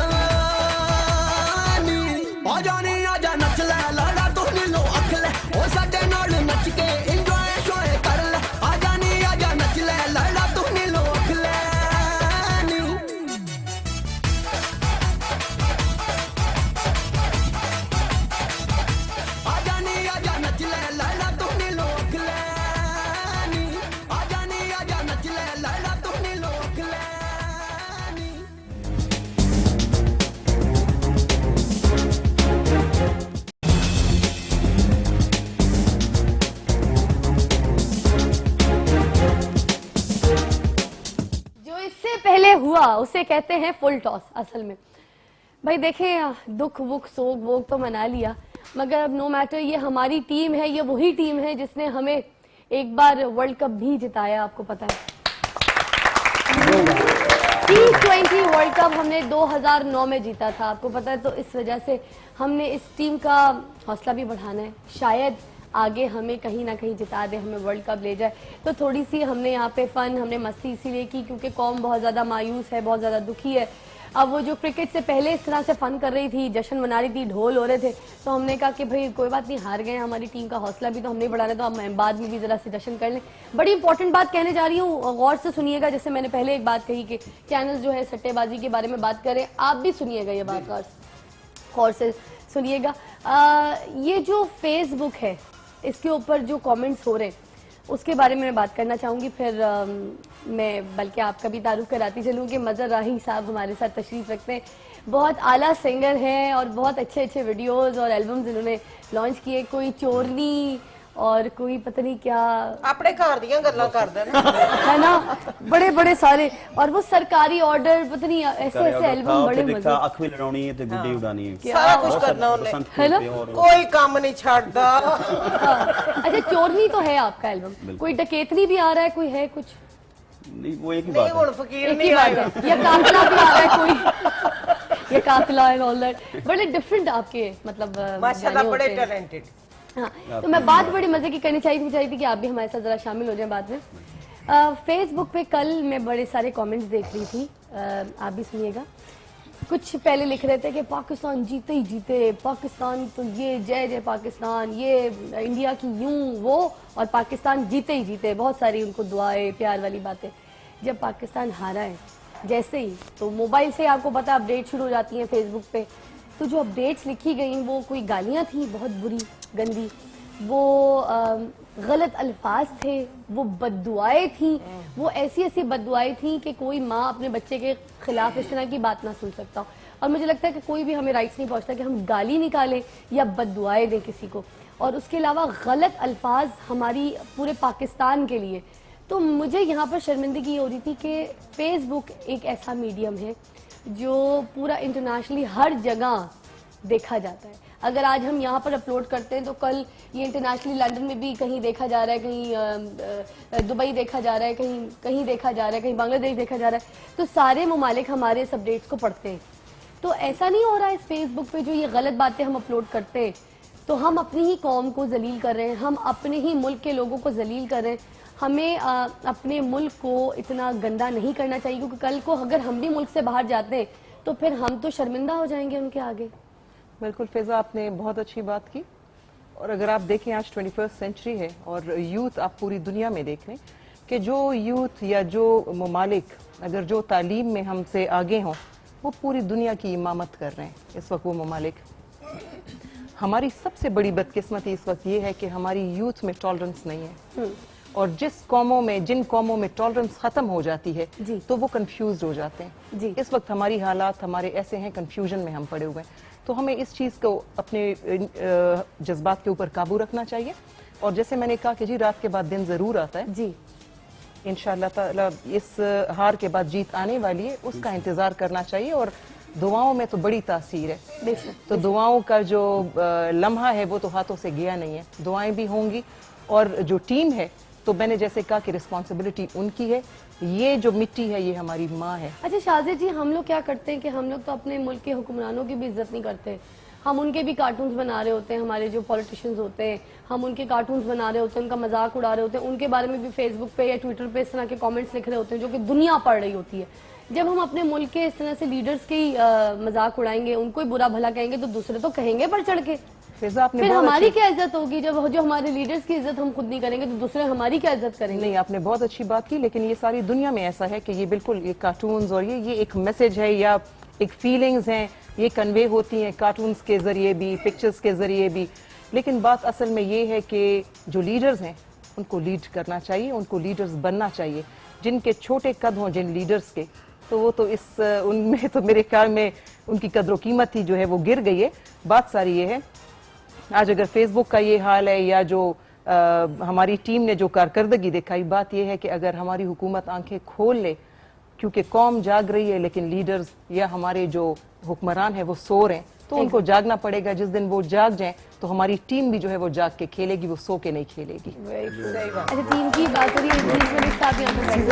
आ जानी आजा नच ले लाला तू नीलो अख ले ओ साडे नाल नच के इंजॉय शोए कर ले आ जानी आजा नच ले लाला तू नीलो अख ले आ जानी आजा नच ले लाला तू नीलो अख ले आ जानी आजा नच ले लाला तू नीलो अख ले जो इससे पहले हुआ उसे कहते हैं फुल टॉस। असल में भाई देखें, दुख वुख सोग वोग तो मना लिया, मगर अब नो मैटर ये हमारी टीम है, ये वही टीम है जिसने हमें एक बार वर्ल्ड कप भी जिताया, आपको पता है। T20 वर्ल्ड कप हमने 2009 में जीता था, आपको पता है, तो इस वजह से हमने इस टीम का हौसला भी बढ़ाना है। शायद आगे हमें कहीं ना कहीं जिता दे, हमें वर्ल्ड कप ले जाए। तो थोड़ी सी हमने यहाँ पे फन, हमने मस्ती इसीलिए की क्योंकि कौम बहुत ज़्यादा मायूस है, बहुत ज़्यादा दुखी है। अब वो जो क्रिकेट से पहले इस तरह से फन कर रही थी, जश्न मना रही थी, ढोल हो रहे थे, तो हमने कहा कि भाई कोई बात नहीं, हार गए, हमारी टीम का हौसला भी तो हमने बढ़ाना, तो हम बाद में भी जरा से जश्न कर लें। बड़ी इंपॉर्टेंट बात कहने जा रही हूँ, गौर से सुनिएगा। जैसे मैंने पहले एक बात कही कि चैनल जो है सट्टेबाजी के बारे में बात करें, आप भी सुनिएगा ये बात, गौर से सुनिएगा। ये जो फेसबुक है, इसके ऊपर जो कमेंट्स हो रहे हैं उसके बारे में मैं बात करना चाहूँगी। फिर मैं बल्कि आपका भी तारुफ कराती चलूँ कि मज़र राही साहब हमारे साथ तशरीफ़ रखते हैं, बहुत आला सिंगर हैं और बहुत अच्छे अच्छे वीडियोस और एल्बम्स इन्होंने लॉन्च किए। कोई चोरनी और कोई पता नहीं क्या, अपने घर दियां गल्लां कर देना है ना, बड़े बड़े सारे, और वो सरकारी ऑर्डर, पता नहीं ऐसे ऐसे एल्बम, बड़े मजे। अख भी लड़ानी है ते गुड्डी उड़ानी है, सारा कुछ करना उन्हें, है ना, कोई काम नहीं छाड़दा। अच्छा, चोरनी तो है आपका एल्बम, कोई डकैतनी भी आ रहा है, कोई है कुछ? नहीं, वो एक ही बात है, फकीर नहीं आएगा, या कातला भी आ रहा है कोई, या कातला एंड ऑल दैट, बड़े डिफरेंट आपके मतलब माशाल्लाह, बड़े टैलेंटेड। हाँ, तो मैं बात बड़ी मजे की करनी चाहिए थी कि आप भी हमारे साथ जरा शामिल हो जाएं बाद में। फेसबुक पे कल मैं बड़े सारे कमेंट्स देख रही थी, आप भी सुनिएगा। कुछ पहले लिख रहे थे कि पाकिस्तान जीते ही जीते, पाकिस्तान तो ये जय जय पाकिस्तान, ये इंडिया की यूं वो, और पाकिस्तान जीते ही जीते, बहुत सारी उनको दुआएं, प्यार वाली बातें। जब पाकिस्तान हारा है जैसे ही, तो मोबाइल से आपको पता अपडेट शुरू हो जाती हैं फेसबुक पे, तो जो अपडेट्स लिखी गई वो कोई गालियाँ थी बहुत बुरी गंदी, वो गलत अल्फाज थे, वो बद्दुआएं थी, वो ऐसी ऐसी बद्दुआएं थी कि कोई माँ अपने बच्चे के खिलाफ इस तरह की बात ना सुन सकता। और मुझे लगता है कि कोई भी हमें राइट्स नहीं पहुंचता कि हम गाली निकालें या बद्दुआएं दें किसी को, और उसके अलावा गलत अल्फाज हमारी पूरे पाकिस्तान के लिए। तो मुझे यहाँ पर शर्मिंदगी हो रही थी कि फेसबुक एक ऐसा मीडियम है जो पूरा इंटरनेशनली हर जगह देखा जाता है। अगर आज हम यहाँ पर अपलोड करते हैं तो कल ये इंटरनेशनली लंदन में भी कहीं देखा जा रहा है, कहीं दुबई देखा जा रहा है, कहीं देखा जा रहा है, कहीं बांग्लादेश देखा जा रहा है। तो सारे ममालिक हमारे इस अपडेट्स को पढ़ते हैं। तो ऐसा नहीं हो रहा है इस फेसबुक पे जो ये गलत बातें हम अपलोड करते हैं तो हम अपनी ही कौम को जलील कर रहे हैं, हम अपने ही मुल्क के लोगों को जलील कर रहे हैं। हमें अपने मुल्क को इतना गंदा नहीं करना चाहिए, क्योंकि कल को अगर हम भी मुल्क से बाहर जाते हैं तो फिर हम तो शर्मिंदा हो जाएंगे उनके आगे। बिल्कुल फैज़ा, आपने बहुत अच्छी बात की। और अगर आप देखें आज 21st सेंचुरी है और यूथ आप पूरी दुनिया में देख रहे हैं कि जो यूथ या जो ममालिक अगर जो तालीम में हमसे आगे हों वो पूरी दुनिया की इमामत कर रहे हैं इस वक्त वो ममालिक। हमारी सबसे बड़ी बदकिस्मती इस वक्त ये है कि हमारी यूथ में टॉलरेंस नहीं है, और जिन कौमों में टॉलरेंस खत्म हो जाती है तो वो कंफ्यूज हो जाते हैं। इस वक्त हमारी हालात हमारे ऐसे हैं, कंफ्यूजन में हम पड़े हुए हैं। तो हमें इस चीज़ को अपने जज्बात के ऊपर काबू रखना चाहिए। और जैसे मैंने कहा कि जी रात के बाद दिन ज़रूर आता है जी, इंशाअल्लाह ताला इस हार के बाद जीत आने वाली है, उसका इंतज़ार करना चाहिए। और दुआओं में तो बड़ी तासीर है, तो दुआओं का जो लम्हा है वो तो हाथों से गया नहीं है, दुआएं भी होंगी। और जो टीम है तो मैंने जैसे कहा कि रिस्पॉन्सिबिलिटी उनकी है, ये जो मिट्टी है ये हमारी माँ है। अच्छा शाजिद जी, हम लोग क्या करते हैं कि हम लोग तो अपने मुल्क के हुक्मरानों की भी इज्जत नहीं करते, हम उनके भी कार्टून्स बना रहे होते हैं, हमारे जो पॉलिटिशियंस होते हैं हम उनके कार्टून्स बना रहे होते हैं, उनका मजाक उड़ा रहे होते हैं, उनके बारे में भी फेसबुक पे या ट्विटर पे इस तरह के कमेंट्स लिख रहे होते हैं जो कि दुनिया पढ़ रही होती है। जब हम अपने मुल्क के इस तरह से लीडर्स के ही मजाक उड़ाएंगे, उनको ही बुरा भला कहेंगे, तो दूसरे तो कहेंगे बढ़ चढ़ के, फिर हमारी क्या इज्जत होगी? जब जो हमारे लीडर्स की इज्जत हम खुद नहीं करेंगे तो दूसरे हमारी क्या इज्जत करेंगे? नहीं, आपने बहुत अच्छी बात की, लेकिन ये सारी दुनिया में ऐसा है कि ये बिल्कुल ये कार्टून्स और ये एक मैसेज है या एक फीलिंग्स हैं, ये कन्वे होती हैं कार्टून्स के जरिए भी, पिक्चर्स के जरिए भी। लेकिन बात असल में ये है कि जो लीडर्स हैं उनको लीड करना चाहिए, उनको लीडर्स बनना चाहिए। जिनके छोटे कद हों जिन लीडर्स के, तो वो तो उनमें तो मेरे ख्याल में उनकी कदर कीमत ही जो है वो गिर गई है। बात सारी ये है, आज अगर फेसबुक का ये हाल है या जो हमारी टीम ने जो कारकर्दगी दिखाई, बात यह है कि अगर हमारी हुकूमत आंखें खोल ले, क्योंकि कौम जाग रही है लेकिन लीडर्स या हमारे जो हुक्मरान हैं वो सो रहे हैं, तो उनको जागना पड़ेगा। जिस दिन वो जाग जाएं तो हमारी टीम भी जो है वो जाग के खेलेगी, वो सो के नहीं खेलेगी। अच्छा, टीम की बात करिए,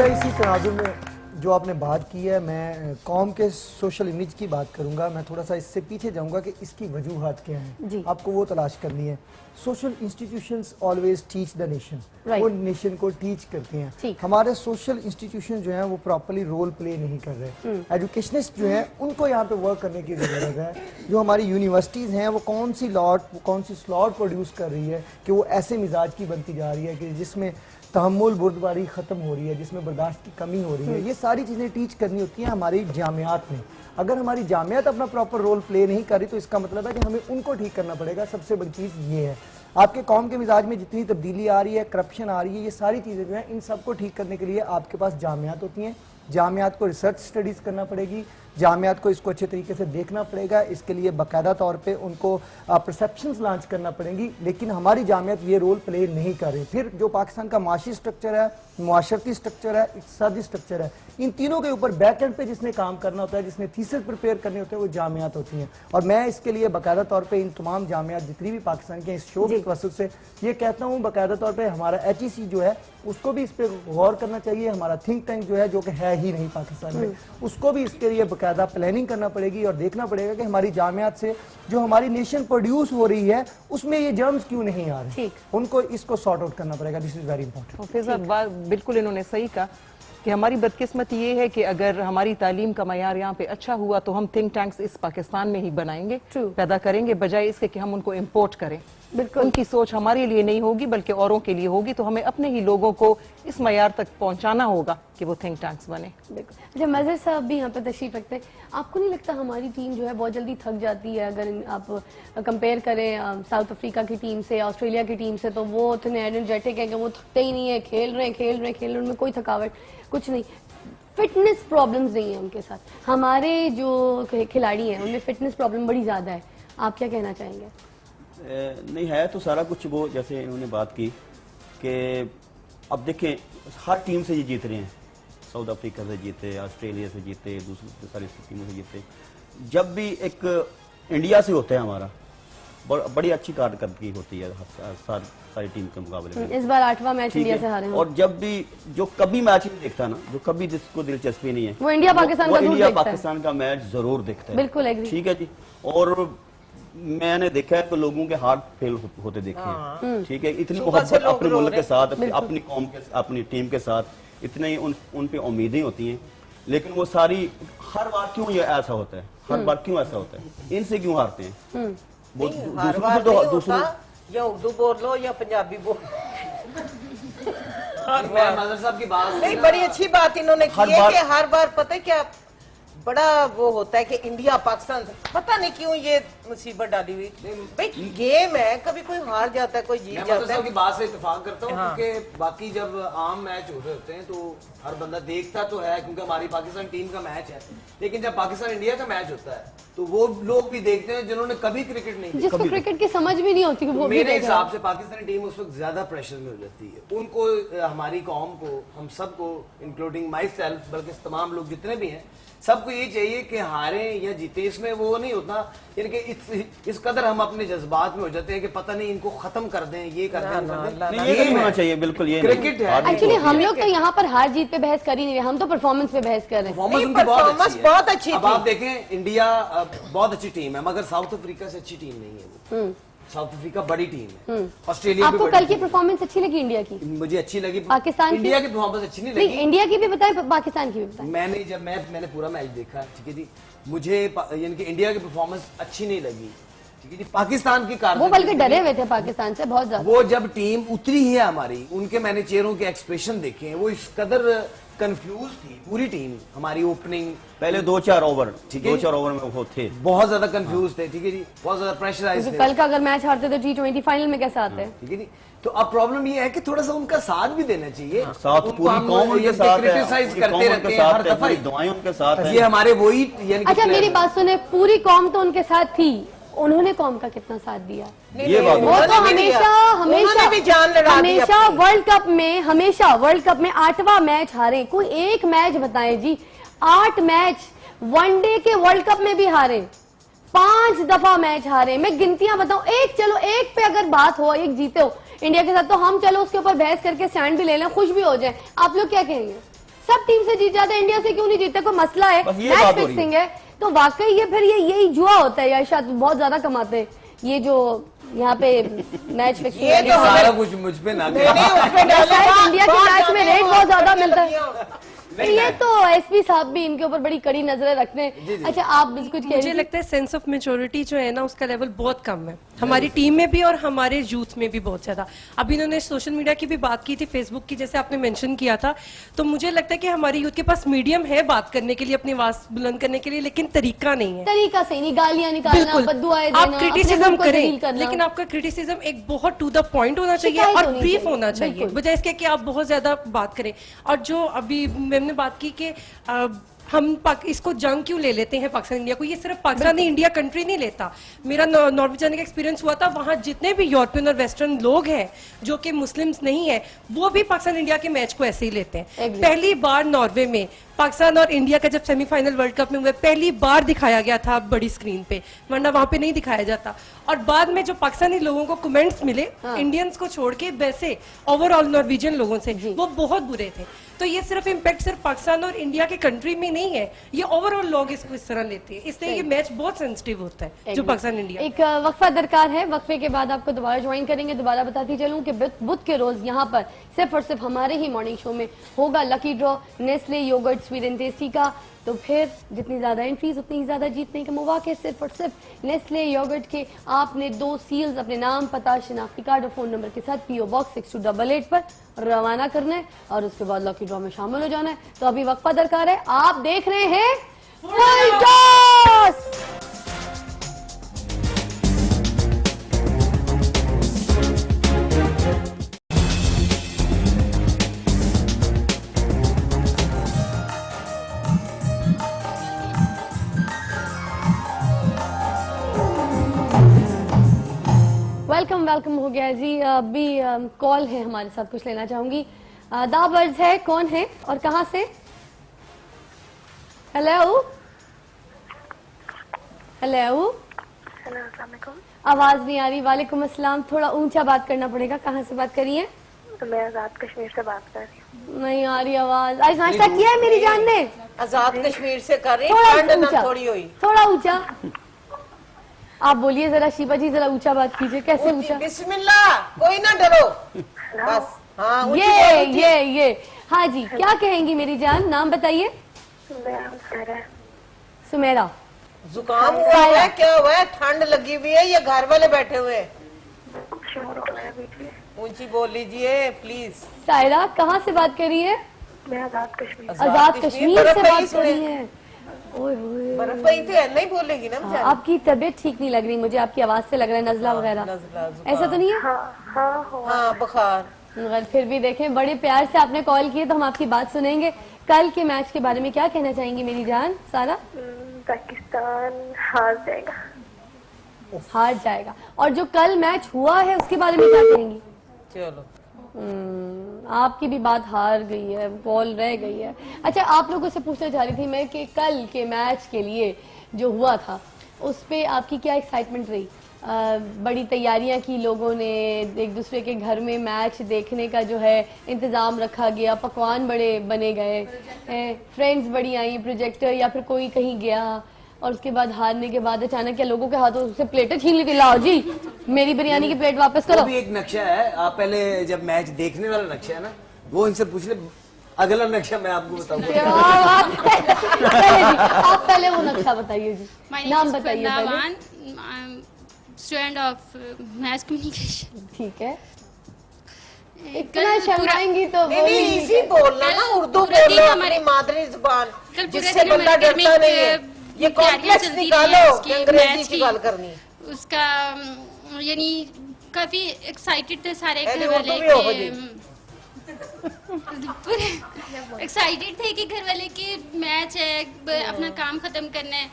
इसी तनाजुर में जो आपने बात की है, मैं कौम के सोशल इमेज की बात करूंगा। मैं थोड़ा सा इससे पीछे जाऊंगा कि इसकी वजूहात क्या हैं, आपको वो तलाश करनी है। Social institutions always teach the nation, वो नेशन को टीच करते हैं। हमारे सोशल इंस्टीट्यूशन जो हैं वो प्रॉपर्ली रोल प्ले नहीं कर रहे। एजुकेशनिस्ट जो हैं उनको यहाँ पे वर्क करने की जरूरत है। जो हमारी यूनिवर्सिटीज़ हैं वो कौन सी स्लॉट प्रोड्यूस कर रही है कि वो ऐसे मिजाज की बनती जा रही है कि जिसमें तहम्मुल बुर्दबारी ख़त्म हो रही है, जिसमें बर्दाश्त की कमी हो रही है। ये सारी चीज़ें टीच करनी होती हैं हमारी जामियात में। अगर हमारी जामियात अपना प्रॉपर रोल प्ले नहीं कर रही तो इसका मतलब है कि हमें उनको ठीक करना पड़ेगा। सबसे बड़ी चीज़ ये है, आपके कौम के मिजाज में जितनी तब्दीली आ रही है, करप्शन आ रही है, ये सारी चीज़ें जो हैं इन सबको ठीक करने के लिए आपके पास जामियात होती हैं। जामियात को रिसर्च स्टडीज़ करना पड़ेगी, जामियात को इसको अच्छे तरीके से देखना पड़ेगा। इसके लिए बाकायदा तौर पे उनको परसेप्शंस लॉन्च करना पड़ेंगी, लेकिन हमारी जामियात ये रोल प्ले नहीं कर रही। फिर जो पाकिस्तान का माशी स्ट्रक्चर है, मुआशरती स्ट्रक्चर है, इक़्तिसादी स्ट्रक्चर है, इन तीनों के ऊपर बैक एंड पे जिसने काम करना होता है, जिसने थीसिस प्रिपेयर करने होते हैं, वो जामियात होती हैं। और मैं इसके लिए बाकायदा तौर पर इन तमाम जामियात जितनी भी पाकिस्तान के इस शो के वसूल से ये कहता हूँ, बाकायदा तौर पर हमारा HEC जो है उसको भी इस पर गौर करना चाहिए। हमारा थिंक टैंक जो है, जो कि है ही नहीं पाकिस्तान में, उसको भी इसके लिए बाकायदा प्लानिंग करना पड़ेगी और देखना पड़ेगा कि हमारी जामियात से जो हमारी नेशन प्रोड्यूस हो रही है उसमें ये जर्म्स क्यों नहीं आ रहे, उनको इसको सॉर्ट आउट करना पड़ेगा। This is very important. बिल्कुल इन्होंने सही कहा कि हमारी बदकिस्मत ये है कि अगर हमारी तालीम का मयार यहाँ पे अच्छा हुआ तो हम थिंक टैंक्स इस पाकिस्तान में ही बनाएंगे, पैदा करेंगे, बजाय इसके कि हम उनको इम्पोर्ट करें। बिल्कुल उनकी सोच हमारे लिए नहीं होगी बल्कि औरों के लिए होगी। तो हमें अपने ही लोगों को इस मयार तक पहुंचाना होगा कि वो थिंक टैंक्स बने। अच्छा, मज़हर साहब भी यहाँ पे तशरीफ रखते हैं। आपको नहीं लगता हमारी टीम जो है बहुत जल्दी थक जाती है? अगर आप कंपेयर करें साउथ अफ्रीका की टीम से, ऑस्ट्रेलिया की टीम से, तो वो इतने एनर्जेटिक है कि वो थकते ही नहीं है, खेल रहे हैं, उनमें कोई थकावट कुछ नहीं। फिटनेस प्रॉब्लम्स नहीं है उनके साथ। हमारे जो खिलाड़ी हैं उनमें फिटनेस प्रॉब्लम बड़ी ज़्यादा है। आप क्या कहना चाहेंगे? नहीं है तो सारा कुछ वो जैसे इन्होंने बात की कि अब देखें हर टीम से ये जीत रहे हैं। साउथ अफ्रीका से जीते, ऑस्ट्रेलिया से जीते, दूसरी सारी टीमों से जीते। जब भी एक इंडिया से होता है हमारा बड़ी अच्छी कारकर्दगी होती है सारी टीम के मुकाबले में। इस बार 8वां मैच इंडिया से हारे हैं। और जब भी जो कभी मैच नहीं देखता ना, जो कभी जिसको दिलचस्पी नहीं है, वो इंडिया पाकिस्तान का मैच जरूर देखता है। बिल्कुल ठीक है जी। और मैंने देखा है तो लोगों के हार्ट फेल होते देखे हैं। ठीक है, इतनी मोहब्बत अपने मुल्क के साथ, अपनी कौम के, अपनी टीम के साथ इतने उन पे उम्मीदें होती हैं, लेकिन वो सारी हर बार क्यों ये ऐसा होता है? हर बार क्यों ऐसा होता है? इनसे क्यों हारते हैं? दूसरों या उर्दू बोल लो या पंजाबी बोल। मैं मज़हर साहब की बात नहीं, बड़ी अच्छी बात इन्होंने की है कि हर बार पता है क्या बड़ा वो होता है कि इंडिया पाकिस्तान, पता नहीं क्यों ये मुसीबत डाली हुई। भाई गेम है, कभी कोई हार जाता है, कोई जीत जाता है। की बात से इत्तेफाक करता हूँ क्योंकि बाकी जब आम मैच हो रहे होते हैं तो हर बंदा देखता तो है क्योंकि हमारी पाकिस्तान टीम का मैच है, लेकिन जब पाकिस्तान इंडिया का मैच होता है तो वो लोग भी देखते हैं जिन्होंने कभी क्रिकेट नहीं, जिसको क्रिकेट की समझ भी नहीं होती, वो मेरे हिसाब से पाकिस्तानी टीम उस वक्त ज्यादा प्रेशर में हो जाती है। उनको, हमारी कौम को, हम सबको इंक्लूडिंग माई सेल्फ, बल्कि तमाम लोग जितने भी हैं, सबको ये चाहिए कि हारे या जीते, इसमें वो नहीं होता। यानी कि इस कदर हम अपने जज्बात में हो जाते हैं कि पता नहीं इनको खत्म कर दें, ये कर दें, ये होना चाहिए। बिल्कुल ये क्रिकेट है। एक्चुअली हम लोग तो यहाँ पर हार जीत पे बहस कर ही नहीं रहे, हम तो परफॉर्मेंस पे बहस कर रहे हैं। परफॉर्मेंस बहुत अच्छी। अब आप देखें, इंडिया बहुत अच्छी टीम है मगर साउथ अफ्रीका से अच्छी टीम नहीं है वो। साउथ अफ्रीका बड़ी टीम है। ऑस्ट्रेलिया आपको कल की परफॉर्मेंस अच्छी लगी इंडिया की? मुझे अच्छी लगी। पाकिस्तान इंडिया की परफॉर्मेंस अच्छी नहीं लगी। इंडिया की भी बताएं, पाकिस्तान की भी बताएं। मैंने पूरा मैच देखा, ठीक है जी, मुझे यानी कि इंडिया की परफॉर्मेंस अच्छी नहीं लगी, ठीक है जी। पाकिस्तान की कार, वो बल्कि डरे हुए थे पाकिस्तान से बहुत ज्यादा। वो जब टीम उतरी है हमारी, उनके मैंने चेहरों के एक्सप्रेशन देखे हैं, वो इस कदर कंफ्यूज थी पूरी टीम। हमारी ओपनिंग पहले 2-4 ओवर, ठीक है, 2-4 ओवर में वो थे बहुत ज्यादा कंफ्यूज थे, ठीक है जी, बहुत ज्यादा प्रेशराइज थे। कल का अगर मैच हारते तो T20 फाइनल में कैसे आते हैं? ठीक है जी। तो अब प्रॉब्लम ये है कि थोड़ा सा उनका साथ भी देना चाहिए। साथ पूरी कौम उनके साथ है, क्रिटिसाइज करते रहते हैं हर दफा, दुआएं उनके साथ हैं। ये हमारे वही यानी। अच्छा मेरी बात सुने, पूरी कौम तो उनके साथ थी, उन्होंने कौम का कितना साथ दिया? ये बात वो तो हमेशा वर्ल्ड कप में 8वां मैच हारे। कोई एक मैच बताएं जी, 8 मैच वनडे के वर्ल्ड कप में भी हारे, 5 दफा मैच हारे। मैं गिनतियां बताऊं, एक पे अगर बात हो, एक जीते हो इंडिया के साथ, तो हम चलो उसके ऊपर बहस करके स्टैंड भी ले लें, खुश भी हो जाए। आप लोग क्या कहेंगे? सब टीम से जीत जाते हैं, इंडिया से क्यों नहीं जीतते? कोई मसला है, बस ये मैच बात हो रही है। फिक्सिंग है। तो वाकई ये फिर यही जुआ होता है या शायद बहुत ज्यादा कमाते हैं ये जो यहाँ पे मैच फिक्सिंग ये तो सारा कुछ मुझ पे ना दे। शायद इंडिया के मैच में रेट बहुत ज्यादा मिलता है। ये तो एसपी साहब भी इनके ऊपर बड़ी कड़ी नजरें रखते हैं। अच्छा आप कुछ कह मुझे रही थी? लगता है सेंस ऑफ मेच्योरिटी जो है ना उसका लेवल बहुत कम है हमारी टीम में भी और हमारे यूथ में भी बहुत ज्यादा। अभी इन्होंने सोशल मीडिया की भी बात की थी, फेसबुक की जैसे आपने मेंशन किया था, तो मुझे लगता है कि हमारे यूथ के पास मीडियम है बात करने के लिए, अपनी आवाज बुलंद करने के लिए, लेकिन तरीका नहीं है। तरीका सही नहीं, गालियां निकालना, बिल्कुल बद्दुआएं देना, आप अपने क्रिटिसिज्म मुल्क को करें, जलील करना। लेकिन आपका क्रिटिसिज्म एक बहुत टू द पॉइंट होना चाहिए शिकायत और होनी ब्रीफ चाहिए, होना चाहिए, बिल्कुल। बजाय इसके कि आप बहुत ज्यादा बात करें। और जो अभी मैम ने बात की कि हम इसको जंग क्यों ले लेते हैं पाकिस्तान इंडिया को, ये सिर्फ पाकिस्तान नहीं इंडिया कंट्री नहीं लेता। मेरा नॉर्वे जाने का एक्सपीरियंस हुआ था, वहां जितने भी यूरोपियन और वेस्टर्न लोग हैं जो कि मुस्लिम्स नहीं है वो भी पाकिस्तान इंडिया के मैच को ऐसे ही लेते हैं। पहली बार नॉर्वे में पाकिस्तान और इंडिया का जब सेमीफाइनल वर्ल्ड कप में हुए पहली बार दिखाया गया था बड़ी स्क्रीन पे, वरना वहां पे नहीं दिखाया जाता। और बाद में जो पाकिस्तानी लोगों को कमेंट्स मिले इंडियंस को छोड़ के वैसे ओवरऑल नॉर्वेजियन लोगों से, वो बहुत बुरे थे। तो ये सिर्फ इम्पैक्ट सिर्फ पाकिस्तान और इंडिया के कंट्री में नहीं है, ये ओवरऑल लोग इसको इस तरह लेते हैं, इसलिए ये मैच बहुत सेंसिटिव होता है जो पाकिस्तान इंडिया। एक वक्फा दरकार है, वक्फे के बाद आपको दोबारा ज्वाइन करेंगे। दोबारा बताती चलूं कि बुध के रोज यहाँ पर सिर्फ और सिर्फ हमारे ही मॉर्निंग शो में होगा lucky draw Nestle yoghurt sweet and tasty का। तो फिर जितनी ज्यादा एंट्रीज उतनी ही ज्यादा जीतने के मौके सिर्फ और सिर्फ नेस्ले योगर्ट के। आपने 2 सील्स अपने नाम, पता, शिनाख्ती कार्ड और फोन नंबर के साथ पीओ बॉक्स 6288 पर रवाना करना है और उसके बाद लकी ड्रॉ में शामिल हो जाना है। तो अभी वक्फा दरकार है, आप देख रहे हैं फुल टॉस। वेलकम हो गया जी। अभी कॉल है हमारे साथ, कुछ लेना चाहूंगी। दाबर्ज है, कौन है और कहां से? हेलो हेलो, आवाज नहीं आ रही। वालेकुम अस्सलाम, थोड़ा ऊंचा बात करना पड़ेगा। कहां से बात करिए? तो मैं आजाद कश्मीर से बात कर रही हूँ। नहीं आ रही आवाज। आज नाश्ता किया है मेरी जान ने? आजाद कश्मीर से कर रही, थोड़ा ठंड ना ऊंचा, थोड़ी हुई। थोड़ा ऊंचा आप बोलिए जरा। शिवा जी जरा ऊंचा बात कीजिए। कैसे ऊंचा? बिस्मिल्लाह, कोई ना डरो बस। हाँ ऊंची बोल, ऊंची। ये हाँ जी, क्या कहेंगी मेरी जान? नाम बताइए। सुमेरा। जुकाम हुआ है, क्या हुआ है? ठंड लगी हुई है या घर वाले बैठे हुए हैं? ऊंची बोल लीजिए प्लीज। सायरा कहाँ से बात कर रही है? मैं आजाद कश्मीर। आजाद कश्मीर से बात कर रही है। ओए होए, बर्फ पई थी, नहीं बोलेगी ना बेचारी। आपकी तबीयत ठीक नहीं लग रही मुझे, आपकी आवाज से लग रहा है नजला वगैरह। ऐसा तो नहीं है? हाँ बुखार। मगर फिर भी देखें, बड़े प्यार से आपने कॉल किए तो हम आपकी बात सुनेंगे। कल के मैच के बारे में क्या कहना चाहेंगी मेरी जान? सारा पाकिस्तान हार जाएगा। हार जाएगा। और जो कल मैच हुआ है उसके बारे में क्या कहेंगी? चलो आपकी भी बात हार गई है, बॉल रह गई है। अच्छा, आप लोगों से पूछना चाह रही थी मैं कि कल के मैच के लिए जो हुआ था उस पे आपकी क्या एक्साइटमेंट रही? बड़ी तैयारियां की लोगों ने, एक दूसरे के घर में मैच देखने का जो है इंतज़ाम रखा गया, पकवान बड़े बने गए, फ्रेंड्स बड़ी आई, प्रोजेक्टर या फिर कोई कहीं गया और उसके बाद हारने के बाद अचानक क्या लोगों के हाथों से प्लेटें छीन ली थी, लाओ जी मेरी बिरयानी की प्लेट वापस करो। वो भी एक नक्शा है। आप पहले जब मैच देखने वाला नक्शा है ना, वो इनसे पूछ ले। अगला नक्शा मैं आपको बताऊंगा। आप पहले वो नक्शा बताइए जी, नाम बताइए पहले। Student of math communication. ठीक है, इतना शर्माएंगी तो नहीं इसी बोलना ना, उर्दू बोलो हमारी मादरी जुबान, जिससे बंदा डरता नहीं है। ये कॉम्प्लेक्स निकालो कि अंग्रेजी की बात करनी। उसका यानी काफी एक्साइटेड थे सारे घर वाले, पूरे एक्साइटेड थे कि घर वाले के मैच है, अपना काम खत्म करना है।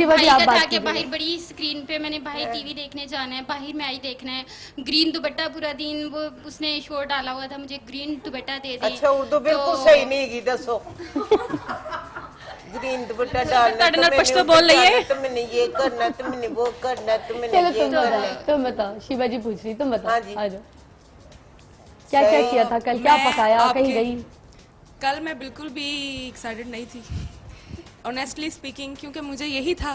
भाई का था कि बाहर बड़ी स्क्रीन पे मैंने बाहर टीवी देखने जाना है, बाहर मैच देखना है। ग्रीन दुपट्टा पूरा दिन वो उसने शोर डाला हुआ था, मुझे ग्रीन दुपट्टा दे दी। अच्छा उर्दू बिल्कुल सही नहीं की, दसो। ग्रीन दुपट्टा डालना, पश्तो बोल रही है, तुमने ये करना, तुमने वो करना, तुमने ये करना। तुम बताओ, शिवा जी पूछ रही, तुम बताओ। आ जाओ, क्या क्या किया था कल, क्या पकाया? कहीं गई? कल मैं बिल्कुल भी एक्साइटेड नहीं थी ऑनेस्टली स्पीकिंग, क्योंकि मुझे यही था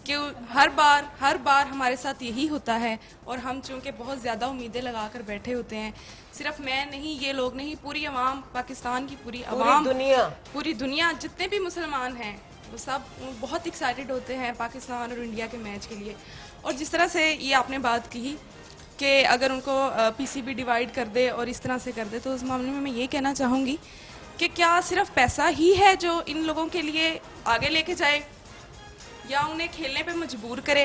कि हर बार हमारे साथ यही होता है और हम चूँकि बहुत ज़्यादा उम्मीदें लगा कर बैठे होते हैं। सिर्फ मैं नहीं, ये लोग नहीं, पूरी अवाम, पाकिस्तान की पूरी अवाम, पूरी दुनिया, जितने भी मुसलमान हैं वो सब बहुत एक्साइटेड होते हैं पाकिस्तान और इंडिया के मैच के लिए। और जिस तरह से ये आपने बात की कि अगर उनको पीसीबी डिवाइड कर दे और इस तरह से कर दे, तो उस मामले में मैं ये कहना चाहूँगी कि क्या सिर्फ पैसा ही है जो इन लोगों के लिए आगे लेके जाए या उन्हें खेलने पे मजबूर करे?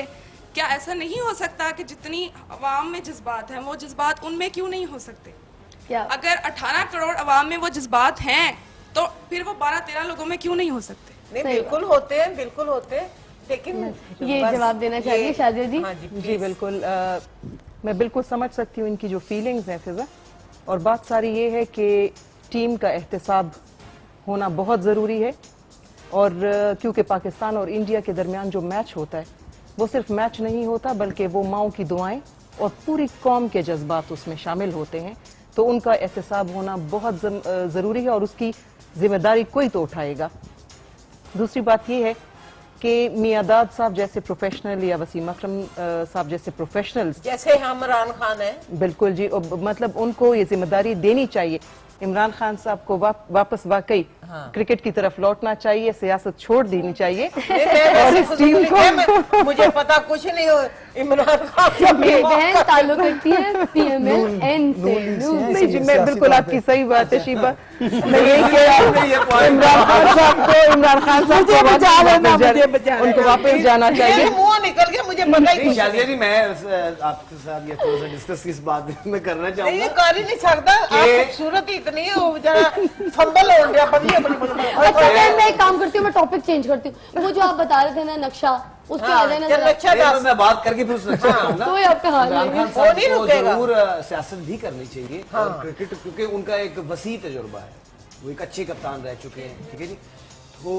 क्या ऐसा नहीं हो सकता कि जितनी अवाम में जज्बात हैं वो जज्बात उनमें क्यों नहीं हो सकते? क्या अगर 18 करोड़ अवाम में वो जज्बात हैं तो फिर वो 12-13 लोगों में क्यों नहीं हो सकते? नहीं, बिल्कुल होते हैं, बिल्कुल होते हैं, लेकिन ये जवाब देना चाहिए शादिया जी। हाँ जी बिल्कुल, मैं बिल्कुल समझ सकती हूँ इनकी जो फीलिंग्स हैं फिजा, और बात सारी ये है कि टीम का एहतसाब होना बहुत ज़रूरी है। और क्योंकि पाकिस्तान और इंडिया के दरमियान जो मैच होता है वो सिर्फ मैच नहीं होता, बल्कि वो माओं की दुआएं और पूरी कौम के जज्बात उसमें शामिल होते हैं, तो उनका एहतसाब होना बहुत ज़रूरी है और उसकी जिम्मेदारी कोई तो उठाएगा। दूसरी बात ये है कि मियादाद साहब जैसे प्रोफेशनल या वसीम अकरम साहब जैसे प्रोफेशनल्स, जैसे इमरान खान है, बिल्कुल जी, मतलब उनको ये जिम्मेदारी देनी चाहिए। इमरान खान साहब को वापस वाकई क्रिकेट की तरफ लौटना चाहिए, सियासत छोड़ देनी चाहिए। और इस टीम को मुझे पता कुछ नहीं हो, इमरान खान बहन ताल्लुक रखती है पीएमएल-एन से। नहीं जी, मैं बिल्कुल आपकी सही बात है शीबा, मैं यही कह रहा हूँ इमरान खान साहब को उनको वापस जाना चाहिए। मुंह निकल गया, मुझे पता ही नहीं। शादिया जी, मैं आपके साथ ये थोड़ा सा डिस्कस इस बात में करना चाहूंगा। ये कर ही नहीं सकता, आप खूबसूरत इतनी है, वो जरा फंबल हो गया। अच्छा मैं एक काम करती हूँ, मैं टॉपिक चेंज करती हूँ। वो जो आप बता रहे थे ना नक्शा, उस पे आ जाए ना, मैं बात करके फिर उस नक्शे पे आऊंगा। कोई आपका हाल नहीं, इमरान खान साहब को जरूर सियासत भी करनी चाहिए और क्रिकेट, क्योंकि उनका एक वसी तजुर्बा है, वो एक अच्छे कप्तान रह चुके हैं, ठीक है जी। तो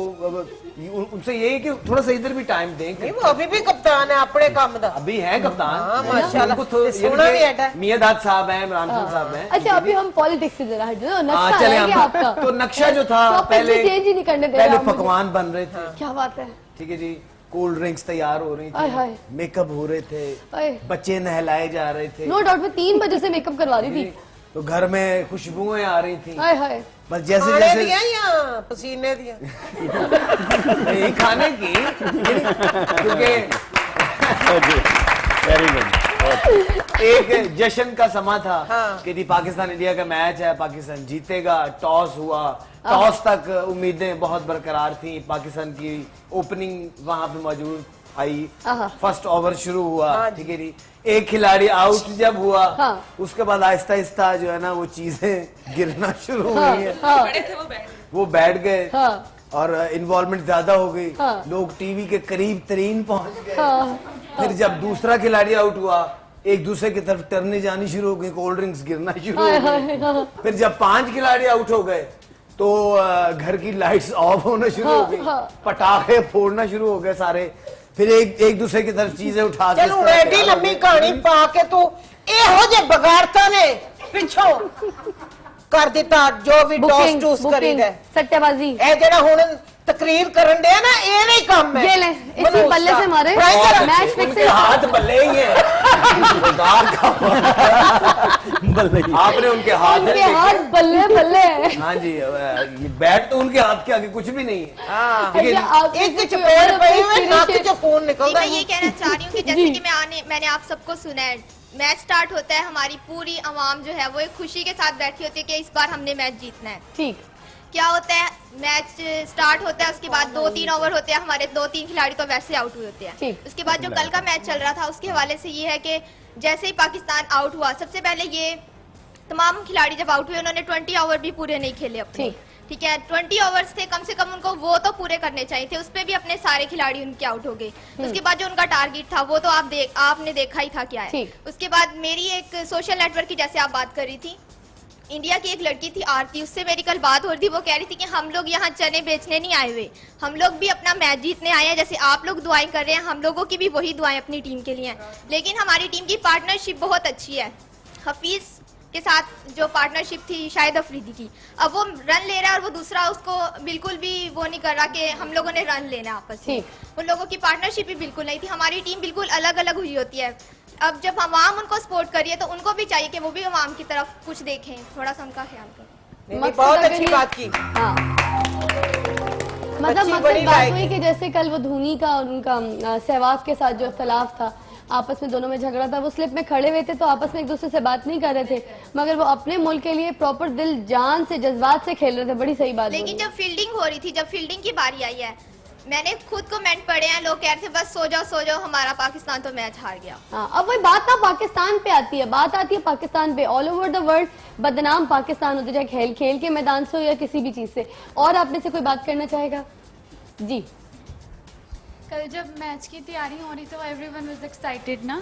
उनसे यही कि थोड़ा सा इधर भी टाइम दें। नहीं, वो अभी भी कप्तान है अपने काम दा, अभी है कप्तान, माशाल्लाह। मियादाद साहब हैं, इमरान खान साहब हैं। अच्छा अभी हम पॉलिटिक्स से जरा हट जाओ, नक्शा चले है आपका। तो नक्शा जो था पहले चेंज ही नहीं करने दे रहा, पहले पकवान बन रहे थे, क्या बात है, ठीक है जी, कोल्ड ड्रिंक्स तैयार हो रही थी, मेकअप हो रहे थे, बच्चे नहलाए जा रहे थे। नो डाउट मैं 3 बजे से मेकअप करवा रही थी, तो घर में खुशबुएं आ रही थी। बस जैसे खाने दिया या पसीने दिया? नहीं, खाने की, क्योंकि एक जश्न का समा था कि जी पाकिस्तान इंडिया का मैच है, पाकिस्तान जीतेगा। टॉस हुआ, टॉस तक उम्मीदें बहुत बरकरार थी, पाकिस्तान की ओपनिंग वहां पे मौजूद आई, फर्स्ट ओवर शुरू हुआ, ठीक है जी। एक खिलाड़ी आउट जब हुआ, उसके बाद आहिस्ता आहिस्ता जो है ना वो चीजें गिरना शुरू हुई है, वो बैठ गए और इन्वॉल्वमेंट ज्यादा हो गई, लोग टीवी के करीब तरीन पहुंच गए। फिर जब दूसरा खिलाड़ी आउट हुआ, एक दूसरे की तरफ टर्ने जानी शुरू हो गई, कोल्ड ड्रिंक्स गिरना शुरू हो गई। फिर जब 5 खिलाड़ी आउट हो गए तो घर की लाइट्स ऑफ होना शुरू हो गई, पटाखे फोड़ना शुरू हो गए सारे, फिर एक दूसरे की तरफ चीजें उठा के। चलो एडी लंबी कहानी पा के तू ਇਹੋ ਜੇ ਬਗਾੜਤਾ ਨੇ ਪਿੱਛੋਂ ਕਰ ਦਿੱਤਾ ਜੋ ਵੀ ਟੌਸ ਟੂਸ ਕਰੀਦਾ सट्टेबाजी। ਇਹ ਜਿਹੜਾ ਹੁਣ तकरीर करन दे ना, ये नहीं काम है। ये ले इसी बल्ले से मारे मैच फिक्सिंग, हाथ बल्ले ही है। आपने उनके हाथ बल्ले बल्ले। हाँ जी, ये बैट तो उनके हाथ के आगे कुछ भी नहीं है। एक चपेट पे हुए नाक से खून निकलता है। मैं ये कहना चाह रही हूँ कि जैसे कि मैंने आप सबको सुना है, मैच स्टार्ट होता है, हमारी पूरी आवाम जो है वो एक खुशी के साथ बैठी होती है कि इस बार हमने मैच जीतना है। ठीक, क्या होता है, मैच स्टार्ट होता है, उसके बाद 2-3 ओवर होते हैं, हमारे 2-3 खिलाड़ी तो वैसे आउट हुए होते हैं। उसके बाद जो कल का मैच चल रहा था उसके हवाले से ये है कि जैसे ही पाकिस्तान आउट हुआ, सबसे पहले ये तमाम खिलाड़ी जब आउट हुए उन्होंने 20 ओवर भी पूरे नहीं खेले अपने, ठीक है। 20 ओवर्स थे, कम से कम उनको वो तो पूरे करने चाहिए थे, उस पर भी अपने सारे खिलाड़ी उनके आउट हो गए। उसके बाद जो उनका टारगेट था वो तो आपने देखा ही था क्या है। उसके बाद मेरी एक सोशल नेटवर्क की जैसे आप बात कर रही थी, इंडिया की एक लड़की थी आरती, उससे मेरी कल बात हो रही थी, वो कह रही थी कि हम लोग यहाँ चने बेचने नहीं आए हुए, हम लोग भी अपना मैच जीतने आए हैं। जैसे आप लोग दुआएं कर रहे हैं, हम लोगों की भी वही दुआएं अपनी टीम के लिए हैं, लेकिन हमारी टीम की पार्टनरशिप बहुत अच्छी है। हफीज के साथ जो पार्टनरशिप थी शाहिद अफरीदी की, अब वो रन ले रहा है और वो दूसरा उसको बिल्कुल भी वो नहीं कर रहा कि हम लोगों ने रन लेना आपस में। उन लोगों की पार्टनरशिप भी बिल्कुल नहीं थी, हमारी टीम बिल्कुल अलग अलग हुई होती है। अब जब आवाम उनको सपोर्ट करिए तो उनको भी चाहिए कि वो भी आवाम की तरफ कुछ देखें, थोड़ा सा उनका ख्याल करें। बहुत अच्छी बात की। मतलब मकसद बात हुई कि जैसे कल वो धोनी का और उनका सहवाग के साथ जो इख्तलाफ था, आपस में दोनों में झगड़ा था, वो स्लिप में खड़े हुए थे तो आपस में एक दूसरे से बात नहीं कर रहे थे, मगर वो अपने मुल्क के लिए प्रॉपर दिल जान से जज्बात से खेल रहे थे। बड़ी सही बात। लेकिन जब फील्डिंग हो रही थी, जब फील्डिंग की बारी आई है, मैंने खुद कमेंट पढ़े हैं, लोग कह रहे थे बस सो जाओ हमारा पाकिस्तान तो मैच हार गया। अब वही बात ना पाकिस्तान पे आती है, बात आती है पाकिस्तान पे। ऑल ओवर द वर्ल्ड बदनाम पाकिस्तान होते, चाहे खेल के मैदान से हो या किसी भी चीज से। और आप में से कोई बात करना चाहेगा? जी। कल जब मैच की तैयारी हो रही तो एवरीवन वाज एक्साइटेड ना,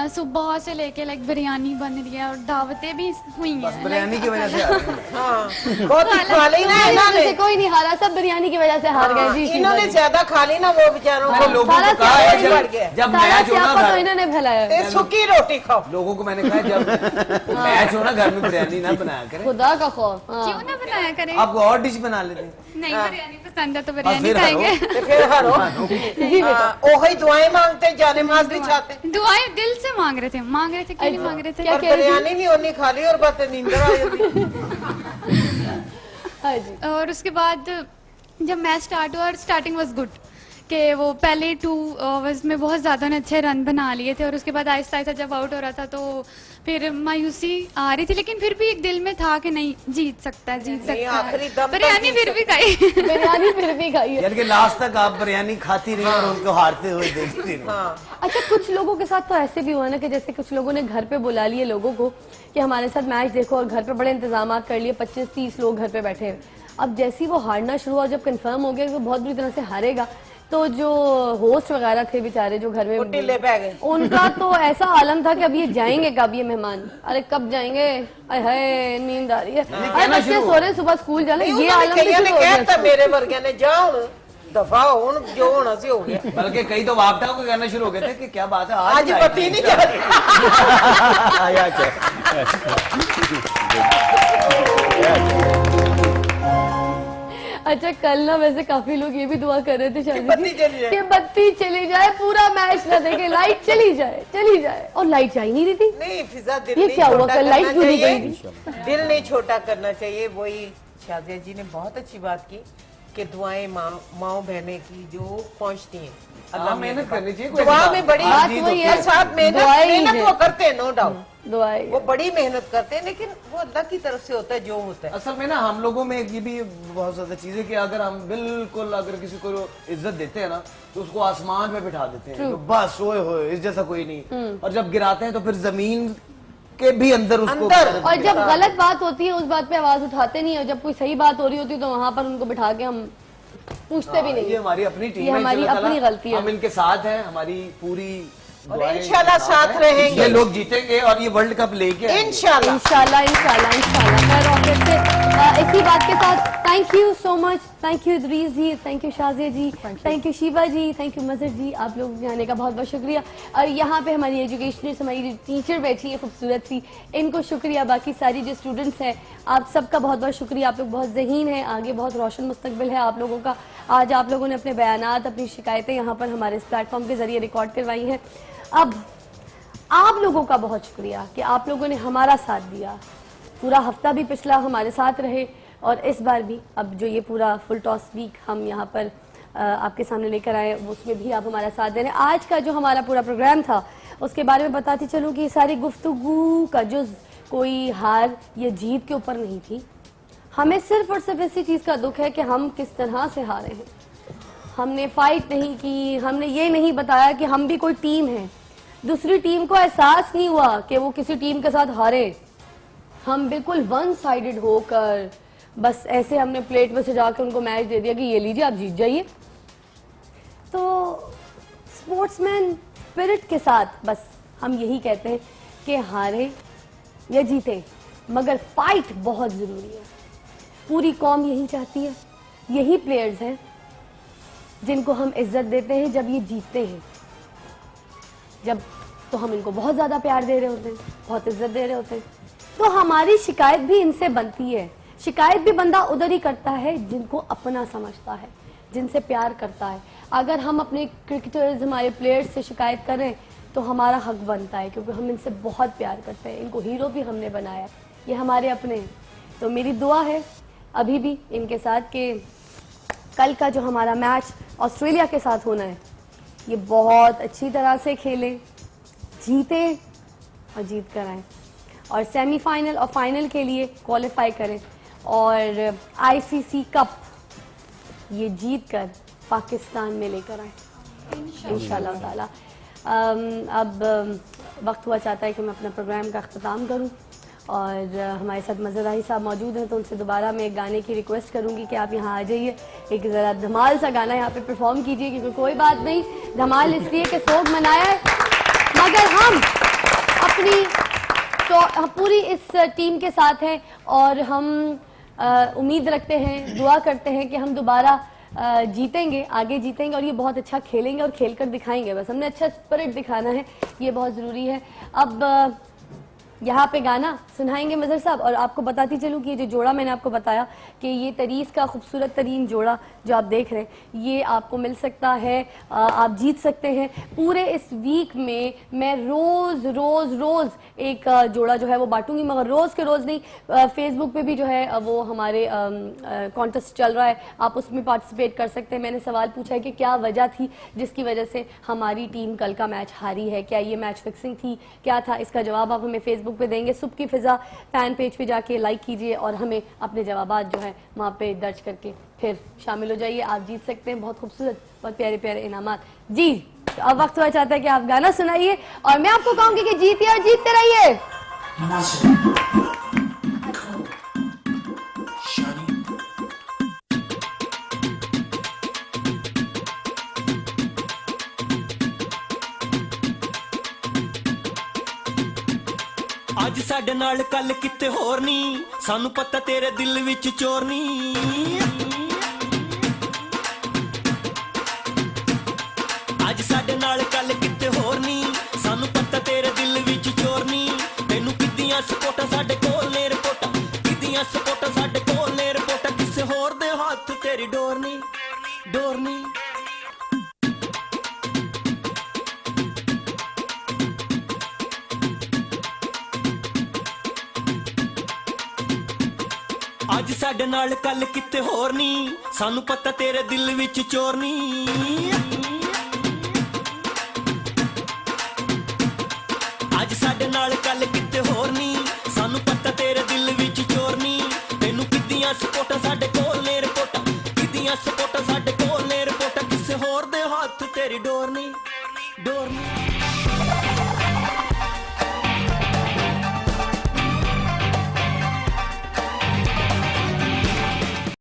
सुबह से लेके लाइक बिरयानी बन रही है और दावतें भी हुई हैं। बस बिरयानी की वजह से बहुत खा ली ना इन्होंने, कोई नहीं हारा, सब बिरयानी की वजह से हार गए जी। इन्होंने ज्यादा खा ली ना, वो बेचारों को लोगों को कहा है जब मैच हो ना, इन्होंने फैलाया सूखी रोटी खाओ। लोगों को मैंने कहा जब मैच हो ना घर में बिरयानी ना बनाया करें, खुदा का खौफ। क्यों ना बनाया करें? आपको और डिश बना लेते हैं। नहीं बिरयानी पसंद है तो बिरयानी खाएंगे। फिर हारो ओही दुआएं मांगते, जाने माज भी चाहते। दुआएं दिल से मांग रहे थे, क्यों नहीं मांग रहे थे? क्या बिरयानी भी उन्हीं खा ली और बातें नींद आ जाती। और उसके बाद जब मैच स्टार्ट हुआ और स्टार्टिंग वाज गुड कि वो पहले 2 ओवर्स में बहुत ज़्यादा अच्छे रन बना लिए थे और उसके बाद आहिस्ता आहिस्ता जब आउट हो रहा था तो फिर मायूसी आ रही थी, लेकिन फिर भी एक दिल में था कि नहीं जीत सकता है। बिरयानी फिर भी खाई। बिरयानी फिर भी खाई। यानी कि लास्ट तक आप बिरयानी खाती रही और उनको हारते हुए देखती रही। अच्छा, कुछ लोगों के साथ तो ऐसे भी हुआ ना कि जैसे कुछ लोगों ने घर पे बुला लिए लोगों को कि हमारे साथ मैच देखो, और घर पे बड़े इंतजाम कर लिए, 25-30 लोग घर पे बैठे हैं। अब जैसे ही वो हारना शुरू हुआ, जब कंफर्म हो गया कि वो बहुत बुरी तरह से हारेगा, तो जो होस्ट वगैरह थे बेचारे जो घर में, उनका तो ऐसा आलम था कि अब ये जाएंगे कब ये मेहमान, अरे कब जाएंगे, अरे नींद आ रही है, अरे बच्चे सो रहे, सुबह स्कूल जाने, ये आलम मेरे वर्गे ने जाओ दफा हो, जो होना से हो गया। बल्कि कई तो वापटा को कहना शुरू हो गए थे कि क्या बात है आज बत्ती नहीं चल रही। अच्छा, कल ना वैसे काफी लोग ये भी दुआ कर रहे थे शायद कि बत्ती चली जाए, पूरा मैच ना देखे, लाइट चली जाए, और लाइट जा ही नहीं रही थी। नहीं फिजा, दिल ये नहीं क्या हुआ, छोटा कल लाइट क्यों नहीं करना गई? चाहिए, दिल नहीं छोटा करना चाहिए। वही शाजिया जी ने बहुत अच्छी बात की कि दुआएं माओ बहने की जो पहुंचती हैं, अल्लाह मेहनत करनी चाहिए, दुआ में बड़ी बात वही है, साथ मेहनत वो करते हैं, नो डाउट दुआएं, वो बड़ी मेहनत करते हैं, लेकिन वो अल्लाह की तरफ से होता है जो होता है। असल में ना हम लोगों में ये भी बहुत ज्यादा चीज है कि अगर हम बिल्कुल अगर किसी को इज्जत देते हैं ना तो उसको आसमान पे बिठा देते हैं, तो बस होए इस जैसा कोई नहीं, और जब गिराते हैं तो फिर जमीन के भी अंदर उसको और जब गलत बात होती है उस बात पे आवाज उठाते नहीं, और जब कोई सही बात हो रही होती है तो वहाँ पर उनको बिठा के हम पूछते भी नहीं। ये हमारी अपनी टीम है, हमारी अपनी गलती है, हम इनके साथ हैं, हमारी पूरी इंशाल्लाह साथ रहेंगे, ये लोग जीतेंगे और ये वर्ल्ड कप लेके इंशाल्लाह। खैर ऑफिस से इसी बात के साथ thank you so much, thank you Idris ji, thank you Shazia ji, thank you Shiva ji, thank you Mazhar ji, आप लोग आने का बहुत बहुत शुक्रिया। और यहाँ पे हमारी एजुकेशनिस्ट, हमारी टीचर बैठी है खूबसूरत सी, इनको शुक्रिया। बाकी सारी जो स्टूडेंट्स हैं आप सबका बहुत बहुत शुक्रिया, आप लोग बहुत ज़हीन हैं, आगे बहुत रोशन मुस्तकबिल है आप लोगों का। आज आप लोगों ने अपने बयानात, अपनी शिकायतें यहाँ पर हमारे इस प्लेटफॉर्म के जरिए रिकॉर्ड करवाई हैं। अब आप लोगों का बहुत शुक्रिया कि आप लोगों ने हमारा साथ दिया, पूरा हफ्ता भी पिछला हमारे साथ रहे और इस बार भी अब जो ये पूरा फुल टॉस वीक हम यहाँ पर आपके सामने लेकर आए उसमें भी आप हमारा साथ दे रहे हैं। आज का जो हमारा पूरा प्रोग्राम था उसके बारे में बताती चलूँ कि सारी गुफ्तगू का जो कोई हार या जीत के ऊपर नहीं थी, हमें सिर्फ और सिर्फ इसी चीज़ का दुख है कि हम किस तरह से हारे हैं। हमने फाइट नहीं की, हमने ये नहीं बताया कि हम भी कोई टीम है, दूसरी टीम को एहसास नहीं हुआ कि वो किसी टीम के साथ हारे। हम बिल्कुल वन साइडेड होकर बस ऐसे हमने प्लेट में सजा के उनको मैच दे दिया कि ये लीजिए आप जीत जाइए। तो स्पोर्ट्समैन स्पिरिट के साथ बस हम यही कहते हैं कि हारे या जीते मगर फाइट बहुत ज़रूरी है। पूरी कौम यही चाहती है, यही प्लेयर्स हैं जिनको हम इज्जत देते हैं जब ये जीतते हैं। जब तो हम इनको बहुत ज़्यादा प्यार दे रहे होते हैं, बहुत इज्जत दे रहे होते हैं। तो हमारी शिकायत भी इनसे बनती है। शिकायत भी बंदा उधर ही करता है जिनको अपना समझता है, जिनसे प्यार करता है। अगर हम अपने क्रिकेटर्स, हमारे प्लेयर्स से शिकायत करें तो हमारा हक बनता है, क्योंकि हम इनसे बहुत प्यार करते हैं। इनको हीरो भी हमने बनाया, ये हमारे अपने हैं। तो मेरी दुआ है अभी भी इनके साथ कि कल का जो हमारा मैच ऑस्ट्रेलिया के साथ होना है, ये बहुत अच्छी तरह से खेलें, जीतें और जीत कर आएँ, और सेमीफाइनल और फाइनल के लिए क्वालिफाई करें, और आईसीसी कप ये जीत कर पाकिस्तान में लेकर आए इंशाल्लाह ताला। अब वक्त हुआ चाहता है कि मैं अपना प्रोग्राम का अख्ताम करूं, और हमारे साथ मज़राही साहब मौजूद हैं, तो उनसे दोबारा मैं एक गाने की रिक्वेस्ट करूंगी कि आप यहाँ आ जाइए, एक ज़रा धमाल सा गाना यहाँ पे परफॉर्म कीजिए, क्योंकि कोई बात नहीं, धमाल इसलिए कि सोग मनाया है, मगर हम अपनी तो पूरी इस टीम के साथ हैं, और हम उम्मीद रखते हैं, दुआ करते हैं कि हम दोबारा जीतेंगे, आगे जीतेंगे, और ये बहुत अच्छा खेलेंगे और खेल कर दिखाएंगे। बस हमने अच्छा स्पिरिट दिखाना है, ये बहुत ज़रूरी है। अब यहाँ पे गाना सुनाएंगे मज़हर साहब, और आपको बताती चलूँ कि ये जो जोड़ा मैंने आपको बताया कि ये तरीस का खूबसूरत तरीन जोड़ा जो आप देख रहे हैं, ये आपको मिल सकता है, आप जीत सकते हैं। पूरे इस वीक में मैं रोज़ रोज़ रोज़ एक जोड़ा जो है वो बांटूंगी, मगर रोज़ के रोज़ नहीं, फेसबुक पे भी जो है वो हमारे कॉन्टेस्ट चल रहा है, आप उसमें पार्टिसिपेट कर सकते हैं। मैंने सवाल पूछा है कि क्या वजह थी जिसकी वजह से हमारी टीम कल का मैच हारी है, क्या ये मैच फिक्सिंग थी, क्या था? इसका जवाब आप हमें फेसबुक पे देंगे। सुबह की फिजा फैन पेज पे जाके लाइक कीजिए, और हमें अपने जवाबात जो है वहाँ पे दर्ज करके फिर शामिल हो जाइए। आप जीत सकते हैं बहुत खूबसूरत, बहुत प्यारे प्यारे इनामात। जी, तो अब वक्त हुआ चाहता है कि आप गाना सुनाइए, और मैं आपको कहूँगी कि जीतिए और जीतते रहिए। ਅੱਜ ਸਾਡੇ ਨਾਲ ਕੱਲ ਕਿਤੇ ਹੋਰ ਨਹੀਂ, ਸਾਨੂੰ ਪਤਾ ਤੇਰੇ ਦਿਲ ਵਿੱਚ ਚੋਰ ਨਹੀਂ। ਅੱਜ ਸਾਡੇ ਨਾਲ ਕੱਲ ਕਿਤੇ ਹੋਰ ਨਹੀਂ, ਸਾਨੂੰ ਪਤਾ ਤੇਰੇ ਦਿਲ ਵਿੱਚ ਚੋਰ ਨਹੀਂ। ਤੈਨੂੰ ਕਿੱਦੀਆਂ ਸਪੋਰਟਾਂ ਸਾਡੇ ਕੋਲ ਨੇ ਰਿਪੋਰਟਾਂ, ਕਿੱਦੀਆਂ ਸਪੋਰਟਾਂ ਸਾਡੇ ਕੋਲ ਨੇ ਰਿਪੋਰਟਾਂ, ਕਿਸੇ ਹੋਰ ਦੇ ਹੱਥ ਤੇਰੀ ਡੋਰ ਨਹੀਂ, ਡੋਰ ਨਹੀਂ। ਅੱਜ ਸਾਡੇ ਨਾਲ ਕੱਲ ਕਿਤੇ ਹੋਰ ਨਹੀਂ, ਸਾਨੂੰ ਪਤਾ ਤੇਰੇ ਦਿਲ ਵਿੱਚ ਚੋਰ ਨਹੀਂ।